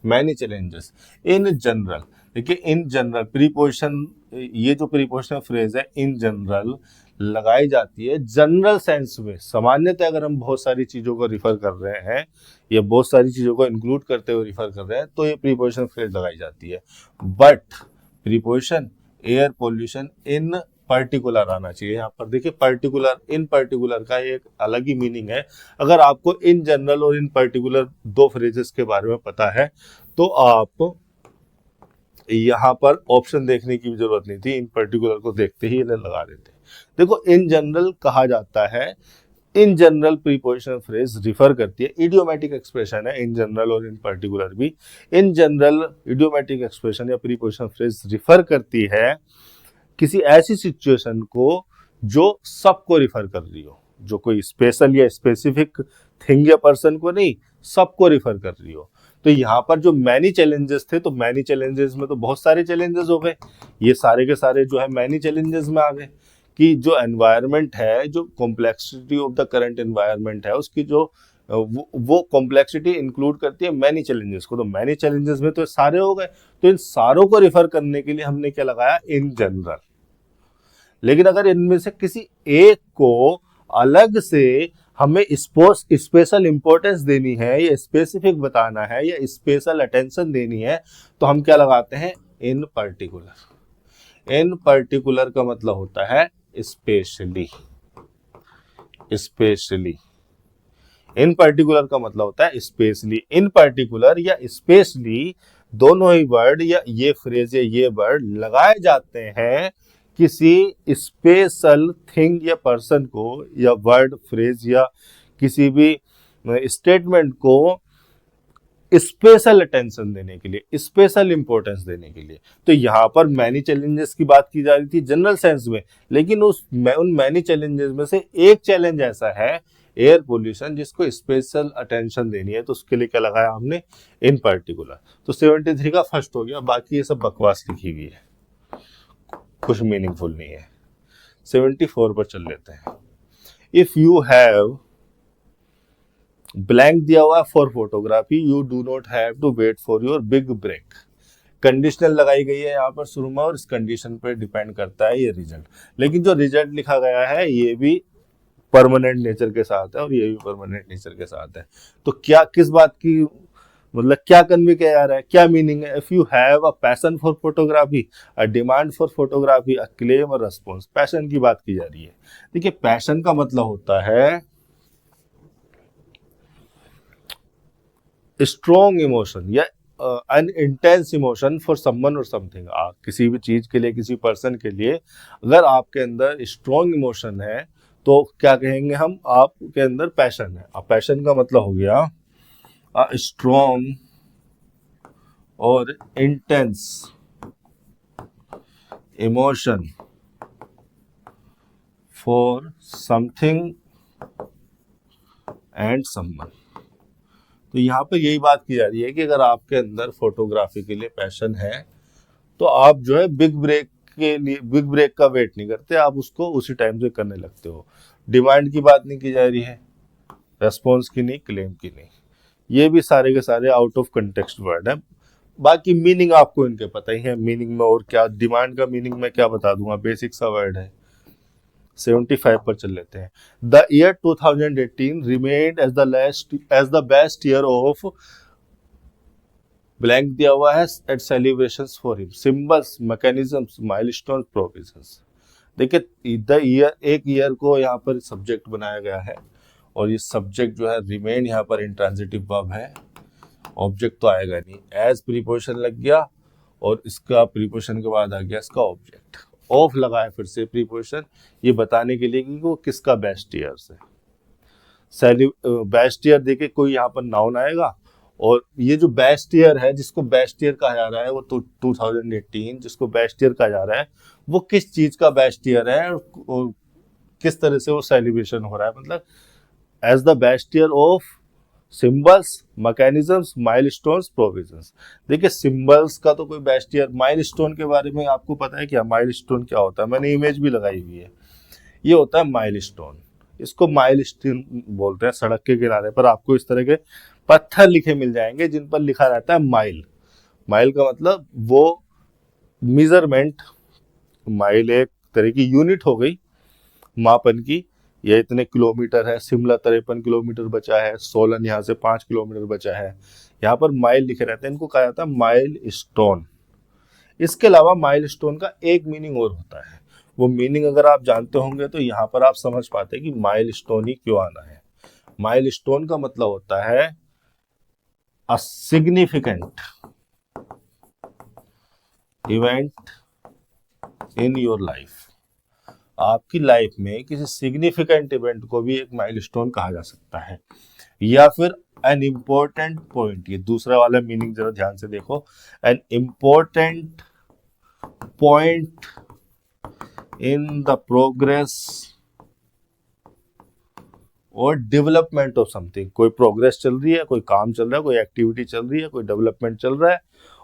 मैनी चैलेंजेस इन जनरल, देखिए इन जनरल प्रीपोजिशन, ये जो प्रीपोजिशनल फ्रेज है इन जनरल लगाई जाती है जनरल सेंस में। सामान्यतः अगर हम बहुत सारी चीजों को रिफर कर रहे हैं या बहुत सारी चीजों को इंक्लूड करते हुए रिफर कर रहे हैं, तो ये प्रीपोजिशनल फ्रेज लगाई जाती है। Preposition air pollution in particular आना चाहिए। यहाँ पर देखिए पर्टिकुलर इन पर्टिकुलर का एक अलग ही मीनिंग है। अगर आपको इन जनरल और इन पर्टिकुलर दो फ्रेजेस के बारे में पता है तो आप यहाँ पर ऑप्शन देखने की भी जरूरत नहीं थी, इन पर्टिकुलर को देखते ही इन्हें लगा देते। देखो इन जनरल कहा जाता है, in general preposition phrase refer करती है, इडियोमेटिक एक्सप्रेशन है इन जनरल और इन पर्टिकुलर भी। इन जनरल इडियोमेटिक एक्सप्रेशन या प्रीपोजिशन फ्रेज रिफर करती है किसी ऐसी सिचुएशन को जो सबको रिफर कर रही हो, जो कोई स्पेशल या स्पेसिफिक थिंग या पर्सन को नहीं, सबको रिफर कर रही हो। तो यहाँ पर जो मैनी चैलेंजेस थे, तो मैनी चैलेंजेस में तो बहुत सारे चैलेंजेस हो गए, ये सारे के सारे जो है मैनी चैलेंजेस में आ गए कि जो एनवायरनमेंट है, जो complexity of the current environment है, उसकी जो वो कॉम्प्लेक्सिटी इंक्लूड करती है मैनी चैलेंजेस को। तो मैनी चैलेंजेस में तो सारे हो गए, तो इन सारों को रिफर करने के लिए हमने क्या लगाया, इन जनरल। लेकिन अगर इनमें से किसी एक को अलग से हमें स्पेशल इंपॉर्टेंस देनी है या स्पेसिफिक बताना है या स्पेशल अटेंशन देनी है, तो हम क्या लगाते हैं, इन पर्टिकुलर। इन पर्टिकुलर का मतलब होता है स्पेशली। स्पेशली इन पर्टिकुलर का मतलब होता है स्पेशली। इन पर्टिकुलर या स्पेशली दोनों ही वर्ड या ये फ्रेज या ये वर्ड लगाए जाते हैं किसी स्पेशल थिंग या पर्सन को या वर्ड फ्रेज या किसी भी स्टेटमेंट को स्पेशल अटेंशन देने के लिए, स्पेशल इंपॉर्टेंस देने के लिए। तो यहाँ पर मैनी चैलेंजेस की बात की जा रही थी जनरल सेंस में, लेकिन उन मैनी चैलेंजेस में से एक चैलेंज ऐसा है एयर पोल्यूशन जिसको स्पेशल अटेंशन देनी है, तो उसके लिए क्या लगाया हमने, इन पर्टिकुलर। तो 73 का फर्स्ट हो गया, बाकी ये सब बकवास लिखी हुई है, कुछ मीनिंगफुल नहीं है। 74 पर चल लेते हैं। इफ यू हैव ब्लैंक दिया हुआ for photography, you do not have to wait for your big break. Conditional लगाई गई है यहाँ पर शुरू में और इस कंडीशन पर डिपेंड करता है ये रिजल्ट। लेकिन जो रिजल्ट लिखा गया है ये भी परमानेंट नेचर के साथ है और ये भी परमानेंट नेचर के साथ है। तो क्या किस बात की मतलब क्या कन्वे किया जा रहा है, क्या मीनिंग है, if you have a passion for photography, a demand for photography, a claim और रेस्पॉन्स। पैशन की बात की जा रही है। देखिए पैशन का मतलब होता है स्ट्रॉन्ग इमोशन या N intense emotion for someone और समथिंग। किसी भी चीज के लिए, किसी पर्सन के लिए अगर आपके अंदर स्ट्रॉन्ग इमोशन है तो क्या कहेंगे हम, आपके अंदर पैशन है। अब पैशन का मतलब हो गया स्ट्रॉन्ग और intense emotion for something and someone. तो यहाँ पर यही बात की जा रही है कि अगर आपके अंदर फोटोग्राफी के लिए पैशन है तो आप जो है बिग ब्रेक के लिए, बिग ब्रेक का वेट नहीं करते, आप उसको उसी टाइम से करने लगते हो। डिमांड की बात नहीं की जा रही है, रेस्पॉन्स की नहीं, क्लेम की नहीं। ये भी सारे के सारे आउट ऑफ कंटेक्स्ट वर्ड है। बाकी मीनिंग आपको इनके पता ही है, मीनिंग में और क्या, डिमांड का मीनिंग मैं क्या बता दूंगा, बेसिक सा वर्ड है। 75 पर चल लेते हैं। The year 2018 remained as the best year of blank दिया हुआ है at celebrations for him, symbols, mechanisms, milestone, provisions. देखिए द ईयर, एक ईयर को यहाँ पर सब्जेक्ट बनाया गया है और ये सब्जेक्ट जो है रिमेन यहाँ पर इंट्रांजिटिव वर्ब है, ऑब्जेक्ट तो आएगा नहीं। एज प्रीपोजिशन लग गया और इसका प्रीपोजिशन के बाद आ गया इसका ऑब्जेक्ट। ऑफ लगाया फिर से प्रीपोजिशन, ये बताने के लिए कि वो किसका बेस्ट ईयर से। बेस्ट ईयर देखे कोई यहाँ पर नाउन आएगा और ये जो बेस्ट ईयर है, जिसको बेस्ट ईयर कहा जा रहा है, वो तो 2018 जिसको बेस्ट ईयर कहा जा रहा है, वो किस चीज का बेस्ट ईयर है और किस तरह से वो सेलिब्रेशन हो रहा है। मतलब as the best year of symbols, mechanisms, milestones, provisions. देखिए सिंबल्स का तो कोई बेस्ट ईयर, माइलस्टोन के बारे में आपको पता है क्या, माइलस्टोन क्या होता है, मैंने इमेज भी लगाई हुई है। ये होता है माइलस्टोन, इसको माइलस्टोन बोलते हैं। सड़क के किनारे पर आपको इस तरह के पत्थर लिखे मिल जाएंगे जिन पर लिखा रहता है माइल। माइल का मतलब वो मेजरमेंट, माइल एक तरह की यूनिट हो गई मापन की, ये इतने किलोमीटर है। शिमला 53 किलोमीटर बचा है, सोलन यहाँ से 5 किलोमीटर बचा है। यहाँ पर माइल लिखे रहते हैं, इनको कहा जाता है माइल स्टोन। इसके अलावा माइलस्टोन का एक मीनिंग और होता है, वो मीनिंग अगर आप जानते होंगे तो यहाँ पर आप समझ पाते हैं कि माइलस्टोन ही क्यों आना है। माइलस्टोन का मतलब होता है a significant event in your life. आपकी लाइफ में किसी सिग्निफिकेंट इवेंट को भी एक माइलस्टोन कहा जा सकता है, या फिर एन इम्पोर्टेंट पॉइंट। ये दूसरा वाला मीनिंग जरा ध्यान से देखो, N important point in the progress और डेवलपमेंट ऑफ समथिंग। कोई प्रोग्रेस चल रही है, कोई काम चल रहा है, कोई एक्टिविटी चल रही है, कोई डेवलपमेंट चल रहा है,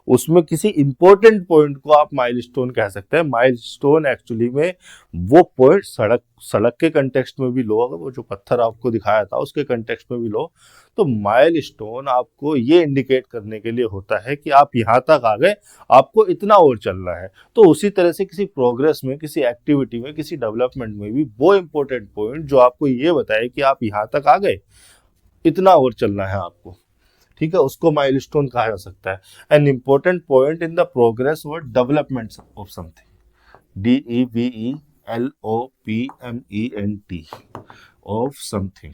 उसमें किसी इंपॉर्टेंट पॉइंट को आप माइलस्टोन कह सकते हैं। माइलस्टोन एक्चुअली में वो पॉइंट सड़क के कंटेक्स्ट में भी लो, अगर वो जो पत्थर आपको दिखाया था उसके कंटेक्स्ट में भी लो, तो माइलस्टोन आपको ये इंडिकेट करने के लिए होता है कि आप यहाँ तक आ गए, आपको इतना और चलना है। तो उसी तरह से किसी प्रोग्रेस में, किसी एक्टिविटी में, किसी डेवलपमेंट में भी वो इंपॉर्टेंट पॉइंट जो आपको ये बताए कि आप यहाँ तक आ गए, इतना और चलना है आपको, ठीक है, उसको माइलस्टोन कहा जा सकता है। An important point in the progress और development of something, DEVELOPMENT of something,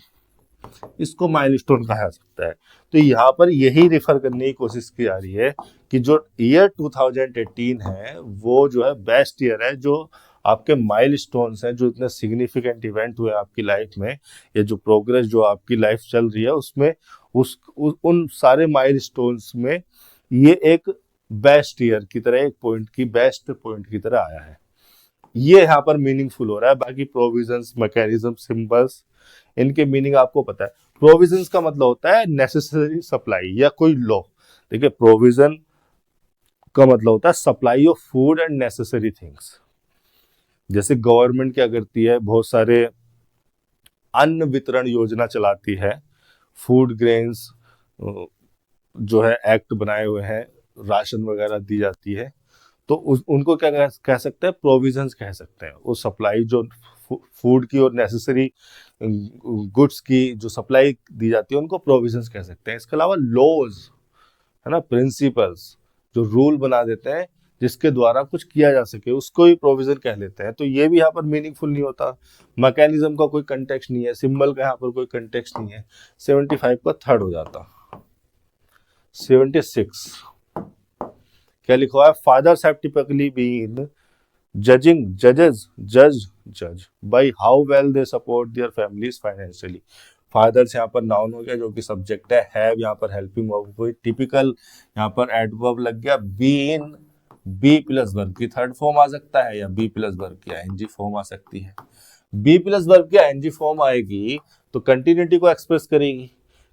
इसको माइलस्टोन कहा जा सकता है। तो यहाँ पर यही रिफर करने की कोशिश की जा रही है कि जो ईयर 2018 है वो जो है बेस्ट ईयर है, जो आपके माइलस्टोन्स हैं, जो इतने सिग्निफिकेंट इवेंट हुए आपकी लाइफ में, या जो प्रोग्रेस जो आपकी लाइफ चल रही है उसमें, उन सारे माइलस्टोन्स में ये एक बेस्ट ईयर की तरह, एक पॉइंट की, बेस्ट पॉइंट की तरह आया है। ये यहाँ पर मीनिंगफुल हो रहा है। बाकी प्रोविजंस, मैकेनिज्म, सिंबल्स, इनके मीनिंग आपको पता है। प्रोविजंस का मतलब होता है नेसेसरी सप्लाई या कोई लॉ। देखिए, प्रोविजन का मतलब होता है supply of food and necessary things. जैसे गवर्नमेंट क्या करती है, बहुत सारे अन्न वितरण योजना चलाती है, फूड ग्रेन्स जो है एक्ट बनाए हुए हैं, राशन वगैरह दी जाती है, तो उनको क्या कह सकते हैं, प्रोविजंस कह सकते हैं। वो सप्लाई जो फूड की और नेसेसरी गुड्स की जो सप्लाई दी जाती है उनको प्रोविजंस कह सकते हैं। इसके अलावा लॉज है ना, प्रिंसिपल्स, जो रूल बना देते हैं जिसके द्वारा कुछ किया जा सके, उसको ही प्रोविजन कह लेते हैं। तो ये भी यहाँ पर मीनिंगफुल नहीं होता। मैकेनिज्म का कोई कंटेक्स्ट नहीं है, सिंबल का यहाँ पर कोई कंटेक्स्ट नहीं है। 75 का थर्ड हो जाता। 76 क्या लिखा हुआ है, फादर्स हैव टिपिकली बीन जज by how well they support their families financially. Fathers यहाँ पर नाउन हो गया जो कि सब्जेक्ट है, हैव यहाँ पर हेल्पिंग वर्ब हुई, टिपिकल यहाँ पर एडवर्ब लग गया, बीन बी प्लस वर्ब की थर्ड फॉर्म आ सकता है, या बी प्लस वर्ब की आईएनजी फॉर्म आ सकती है। बी प्लस वर्ब की आईएनजी फॉर्म आएगी तो कंटिन्यूटी को एक्सप्रेस करेगी,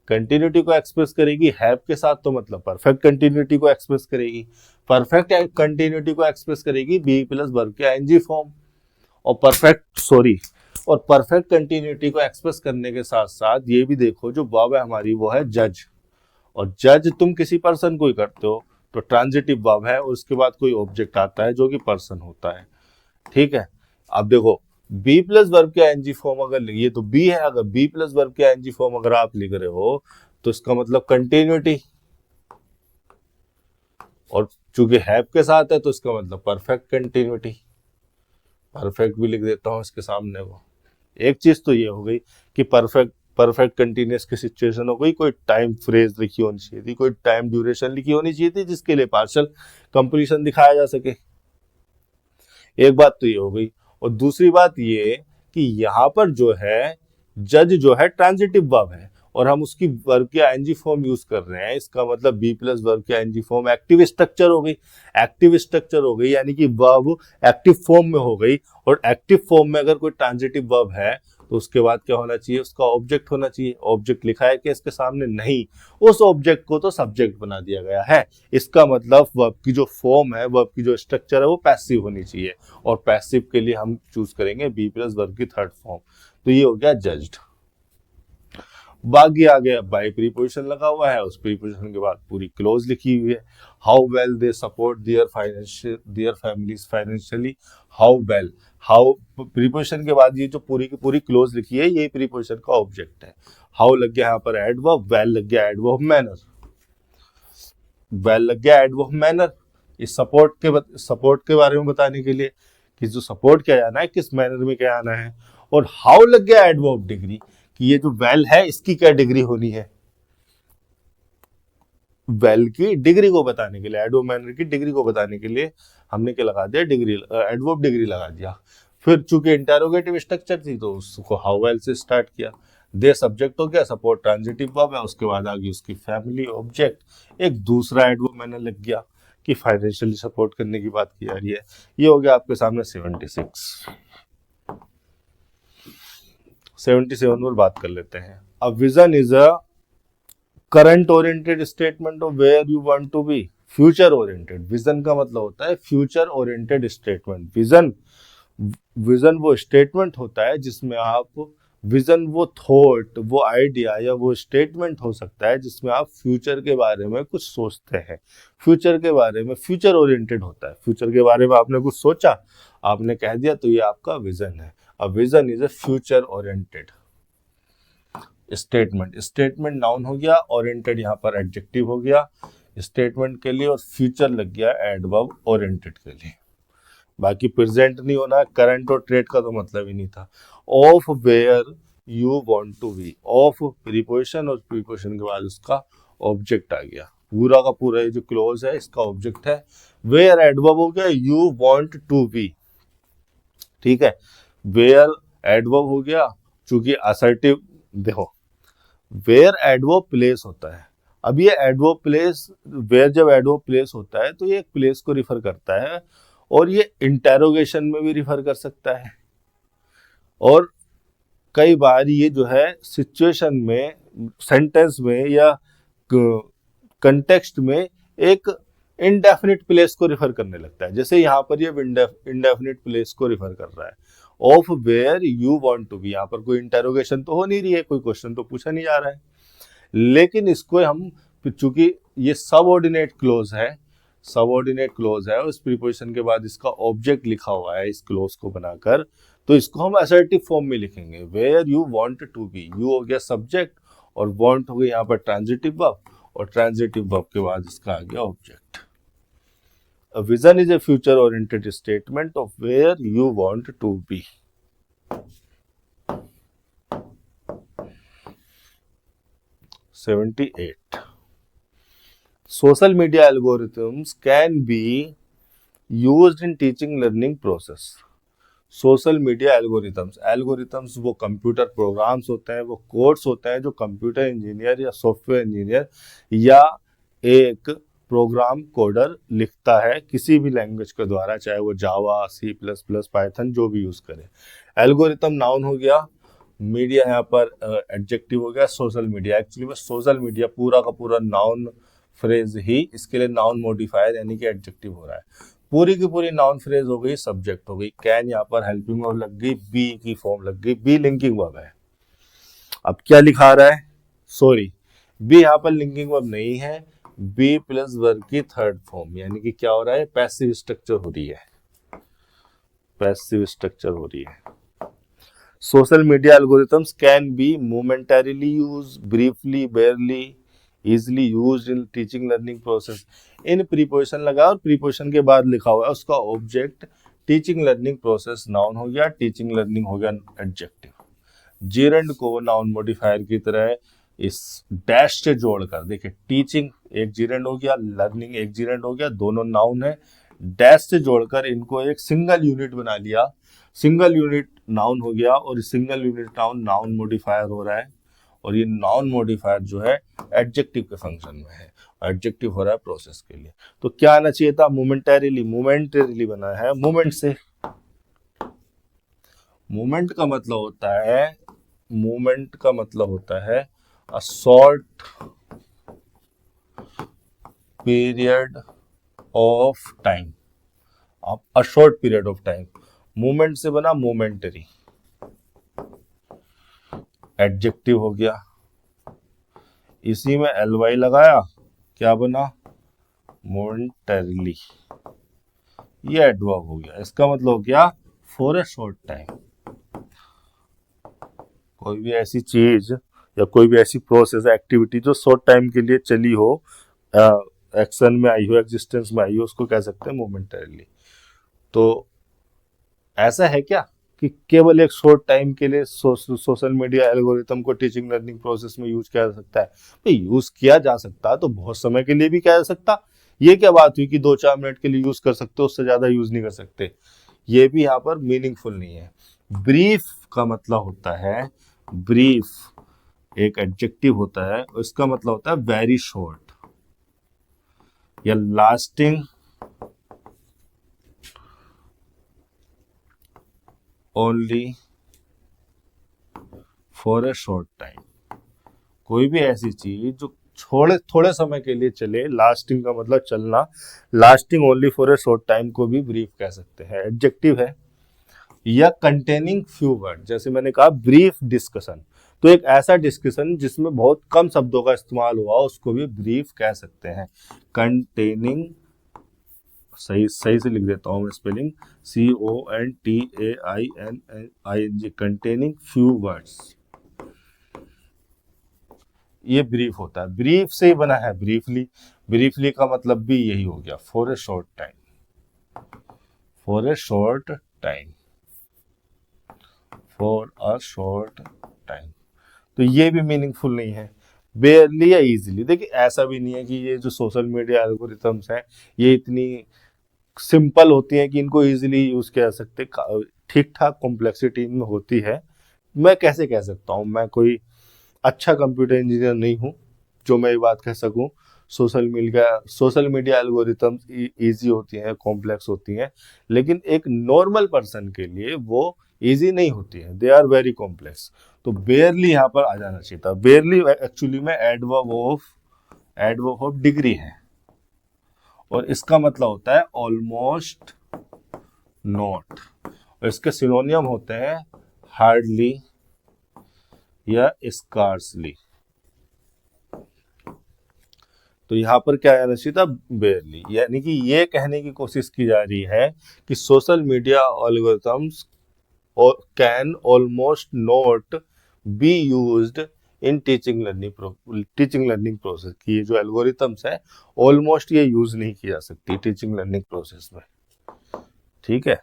कंटिन्यूटी को एक्सप्रेस करेगी हैव के साथ, तो मतलब परफेक्ट कंटिन्यूटी को एक्सप्रेस करेगी, परफेक्ट कंटिन्यूटी को एक्सप्रेस करेगी बी प्लस वर्ब की आईएनजी फॉर्म। और परफेक्ट कंटिन्यूटी को एक्सप्रेस करने के साथ साथ ये भी देखो जो वर्ब है हमारी वो है जज, और जज तुम किसी पर्सन को ही करते हो तो ट्रांजिटिव वर्ब है, और उसके बाद कोई ऑब्जेक्ट आता है जो कि पर्सन होता है, ठीक है। अब देखो बी प्लस वर्ब के आईएनजी फॉर्म अगर ये तो बी है, अगर बी प्लस वर्ब के आईएनजी फॉर्म अगर आप लिख रहे हो तो इसका मतलब कंटिन्यूटी, और चूंकि हैव के साथ है तो इसका मतलब परफेक्ट कंटिन्यूटी। परफेक्ट भी लिख देता हूं इसके सामने वो। एक चीज तो ये हो गई कि परफेक्ट कंटिन्यूस की सिचुएशन हो गई, कोई टाइम फ्रेज लिखी होनी चाहिए थी, कोई टाइम ड्यूरेशन लिखी होनी चाहिए थी जिसके लिए पार्शियल कंप्लीशन दिखाया जा सके। एक बात तो ये हो गई, और दूसरी बात ये कि यहाँ पर जो है जज जो है ट्रांजिटिव वर्ब है, और हम उसकी वर्ब की आईएनजी फॉर्म यूज कर रहे हैं, इसका मतलब बी प्लस वर्ब की आईएनजी फॉर्म एक्टिव स्ट्रक्चर हो गई। एक्टिव स्ट्रक्चर हो गई यानी कि वर्ब एक्टिव फॉर्म में हो गई, और एक्टिव फॉर्म में अगर कोई ट्रांजिटिव वर्ब है तो उसके बाद क्या होना चाहिए, उसका ऑब्जेक्ट होना चाहिए। ऑब्जेक्ट लिखा है कि इसके सामने नहीं, उस ऑब्जेक्ट को तो सब्जेक्ट बना दिया गया है। इसका मतलब वर्ब की जो फॉर्म है, वर्ब की जो स्ट्रक्चर है वो पैसिव होनी चाहिए, और पैसिव के लिए हम चूज करेंगे बी प्लस वर्ब की थर्ड फॉर्म। तो ये हो गया जज्ड। बाकी आगे बाय प्रीपोजिशन लगा हुआ है, उस प्रीपोजिशन के बाद पूरी क्लोज लिखी हुई है। How well they support their families financially, how well, how preposition के बाद ये जो पूरी की पूरी क्लोज लिखी है ये प्रीपोजिशन का ऑब्जेक्ट है। हाउ लग गया यहाँ पर एडवर्ब, वेल लग गया एडवर्ब मैनर, वेल लग गया एडवर्ब मैनर, इस सपोर्ट के बारे में बताने के लिए कि जो सपोर्ट किया जाना है किस मैनर में किया जाना है। और हाउ लग गया एडवर्ब डिग्री, कि ये जो वेल है इसकी क्या डिग्री होनी है, वेल की डिग्री को बताने के लिए, एडवर्ब मैनर की डिग्री को बताने के लिए हमने क्या लगा दिया, डिग्री, एडवर्ब डिग्री लगा दिया। फिर चूंकि इंटेरोगेटिव स्ट्रक्चर थी तो उसको हाउ वेल से स्टार्ट किया। दे सब्जेक्ट हो गया, सपोर्ट ट्रांजिटिव वर्ब है, उसके बाद आ गई उसकी फैमिली ऑब्जेक्ट, एक दूसरा एडवर्ब मैनर लग गया कि फाइनेंशियली सपोर्ट करने की बात की जा रही है। ये हो गया आपके सामने 76। 77 पर बात कर लेते हैं। A vision is a current oriented statement of where you want to be. Future oriented, vision का मतलब होता है future oriented statement. Vision, vision वो स्टेटमेंट होता है जिसमें आप, विजन वो थॉट, वो आइडिया या वो स्टेटमेंट हो सकता है जिसमें आप फ्यूचर के बारे में कुछ सोचते हैं, फ्यूचर के बारे में, फ्यूचर ओरिएंटेड होता है। फ्यूचर के बारे में आपने कुछ सोचा, आपने कह दिया, तो ये आपका विजन है। अ vision is a future oriented statement. Statement noun हो गया, ओरिएंटेड यहाँ पर एडजेक्टिव हो गया स्टेटमेंट के लिए, और फ्यूचर लग गया एडवर्ब ओरिएंटेड के लिए। बाकी प्रेजेंट नहीं होना, करंट और ट्रेड का तो मतलब ही नहीं था। Of where you want to be, of preposition और प्रीपोजिशन के बाद उसका ऑब्जेक्ट आ गया। पूरा का पूरा ये जो क्लोज है इसका ऑब्जेक्ट है। वेयर एडवर्ब हो गया, यू वांट टू बी, ठीक है। वेयर एडवर्ब हो गया, चूंकि असर्टिव, देखो वेयर एडवर्ब प्लेस होता है। अब ये एडवर्ब प्लेस, वेयर जब एडवर्ब प्लेस होता है तो ये एक प्लेस को रिफर करता है, और ये इंटेरोगेशन में भी रिफर कर सकता है, और कई बार ये जो है सिचुएशन में, सेंटेंस में या कंटेक्स्ट में एक इनडेफिनिट प्लेस को रिफर करने लगता है। जैसे यहाँ पर ये इनडेफिनिट प्लेस को रिफर कर रहा है। Of where you want to be, यहाँ पर कोई इंटेरोगेशन तो हो नहीं रही है, कोई क्वेश्चन तो पूछा नहीं जा रहा है, लेकिन इसको हम, चूंकि ये सबऑर्डिनेट क्लोज है, सबऑर्डिनेट क्लोज है, उस प्रीपोजिशन के बाद इसका ऑब्जेक्ट लिखा हुआ है इस क्लोज को बनाकर, तो इसको हम असर्टिव फॉर्म में लिखेंगे। Where you want to be, you हो गया सब्जेक्ट और वांट हो गया यहाँ पर ट्रांजिटिव वर्ब, और ट्रांजिटिव वर्ब के बाद इसका आ गया object. A vision is a future oriented statement of where you want to be. 78. Social media algorithms can be used in teaching learning process. Social media algorithms, algorithms वो computer programs होते हैं, वो codes होते हैं जो computer engineer या software engineer या एक प्रोग्राम कोडर लिखता है किसी भी लैंग्वेज के द्वारा, चाहे वो जावा, सी प्लस प्लस, पाइथन, जो भी यूज करे। एल्गोरिथम नाउन हो गया, मीडिया यहाँ पर एडजेक्टिव हो गया। सोशल मीडिया, एक्चुअली में सोशल मीडिया पूरा का पूरा नाउन फ्रेज ही, इसके लिए नाउन मॉडिफायर यानी कि एडजेक्टिव हो रहा है। पूरी की पूरी नाउन फ्रेज हो गई, सब्जेक्ट हो गई, कैन यहाँ पर हेल्पिंग वर्ब लग गई, बी की फॉर्म लग गई, बी लिंकिंग वर्ब है। अब क्या लिखा रहा है, सॉरी बी यहाँ पर लिंकिंग वर्ब नहीं है, बी प्लस वर्ब की थर्ड फॉर्म, यानी कि क्या हो रहा है, पैसिव स्ट्रक्चर हो रही है, पैसिव स्ट्रक्चर हो रही है। Social media algorithms can be momentarily use, briefly, बेयरली, easily use in teaching learning process. In preposition लगा और प्रीपोजिशन के बाद लिखा हुआ है उसका object, teaching learning process noun हो गया, टीचिंग लर्निंग हो गया एडजेक्टिव। जीरेंड को नाउन मॉडिफायर की तरह इस डैश से जोड़कर, देखिए टीचिंग एक जीरेंड हो गया, लर्निंग एक जीरेंड हो गया, दोनों नाउन है, डैश से जोड़कर इनको एक सिंगल यूनिट बना लिया, सिंगल यूनिट नाउन हो गया, और single unit noun noun modifier हो रहा है, और ये नाउन मॉडिफायर जो है एडजेक्टिव के फंक्शन में है, एडजेक्टिव हो रहा है प्रोसेस के लिए। तो क्या आना चाहिए था, मोमेंटरीली, मोमेंटरीली बना है मोमेंट से। मोमेंट का मतलब होता है, मोमेंट का मतलब होता है a short period of time, a short period of time, moment से बना मोमेंटरी, एडजेक्टिव हो गया, इसी में एलवाई लगाया, क्या बना, मोमेंटरीली, ये एडवर्ब हो गया। इसका मतलब हो गया फॉर ए शॉर्ट टाइम। कोई भी ऐसी चीज या कोई भी ऐसी प्रोसेस, एक्टिविटी जो शॉर्ट टाइम के लिए चली हो, एक्शन में आई हो, एग्जिस्टेंस में आई हो, उसको कह सकते हैं मोमेंटरीली। तो ऐसा है क्या कि केवल एक शॉर्ट टाइम के लिए सोशल मीडिया एल्गोरिथम को टीचिंग लर्निंग प्रोसेस में यूज किया जा सकता है? भाई यूज किया जा सकता है तो बहुत समय के लिए भी किया जा सकता। ये क्या बात हुई कि 2-4 मिनट के लिए यूज कर सकते हो, उससे ज्यादा यूज नहीं कर सकते? ये भी यहाँ पर मीनिंगफुल नहीं है। ब्रीफ का मतलब होता है, ब्रीफ एक एडजेक्टिव होता है, इसका मतलब होता है वेरी शॉर्ट या lasting only for a short time. कोई भी ऐसी चीज जो थोड़े थोड़े समय के लिए चले, लास्टिंग का मतलब चलना, lasting only for a short time को भी ब्रीफ कह सकते हैं, एडजेक्टिव है। या कंटेनिंग फ्यू वर्ड, जैसे मैंने कहा ब्रीफ डिस्कशन, तो एक ऐसा डिस्कशन जिसमें बहुत कम शब्दों का इस्तेमाल हुआ उसको भी ब्रीफ कह सकते हैं। कंटेनिंग, सही सही से लिख देता हूं मैं spelling, CONTAINING, containing few words, ये ब्रीफ होता है। ब्रीफ से ही बना है ब्रीफली, ब्रीफली का मतलब भी यही हो गया, for a short time, for a short time, for a short time. तो ये भी मीनिंगफुल नहीं है। बेयरली या इजीली, देखिए ऐसा भी नहीं है कि ये जो सोशल मीडिया एल्गोरिथम्स हैं ये इतनी सिंपल होती हैं कि इनको इजीली यूज किया जा सकते, ठीक ठाक कॉम्प्लेक्सिटी इनमें होती है। मैं कैसे कह सकता हूँ, मैं कोई अच्छा कंप्यूटर इंजीनियर नहीं हूँ जो मैं ये बात कह सकूँ सोशल मीडिया एल्गोरिथम्स इजी होती हैं, कॉम्प्लेक्स होती हैं, लेकिन एक नॉर्मल पर्सन के लिए वो इजी नहीं होती है, दे आर वेरी कॉम्प्लेक्स। तो बेयरली यहाँ पर आ जाना चाहिए था। बेयरली एक्चुअली में एडवर्ब ऑफ डिग्री है और इसका मतलब होता है ऑलमोस्ट नॉट, और इसके सिनोनियम होते हैं हार्डली या स्कार्सली। तो यहां पर क्या आना चाहिए था, बेयरली, यानी कि ये कहने की कोशिश की जा रही है कि social media algorithms can almost not be used in teaching learning process की। ये जो एल्गोरिथम्स है ऑलमोस्ट ये यूज नहीं की जा सकती टीचिंग लर्निंग प्रोसेस में। ठीक है,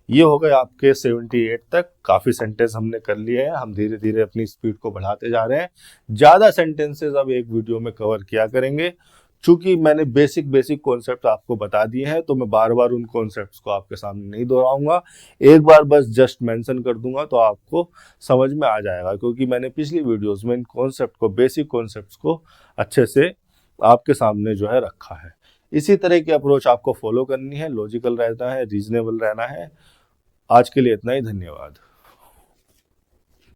ये हो गए आपके 78 तक। काफी सेंटेंस हमने कर लिए हैं, हम धीरे धीरे अपनी स्पीड को बढ़ाते जा रहे हैं। ज्यादा सेंटेंसेस अब एक वीडियो में कवर किया करेंगे। चूंकि मैंने बेसिक कॉन्सेप्ट आपको बता दिए हैं तो मैं बार बार उन कॉन्सेप्ट्स को आपके सामने नहीं दोहराऊंगा, एक बार बस जस्ट मेंशन कर दूंगा तो आपको समझ में आ जाएगा, क्योंकि मैंने पिछली वीडियोस में इन कॉन्सेप्ट को, बेसिक कॉन्सेप्ट्स को अच्छे से आपके सामने जो है रखा है। इसी तरह की अप्रोच आपको फॉलो करनी है, लॉजिकल रहना है, रीजनेबल रहना है। आज के लिए इतना ही, धन्यवाद।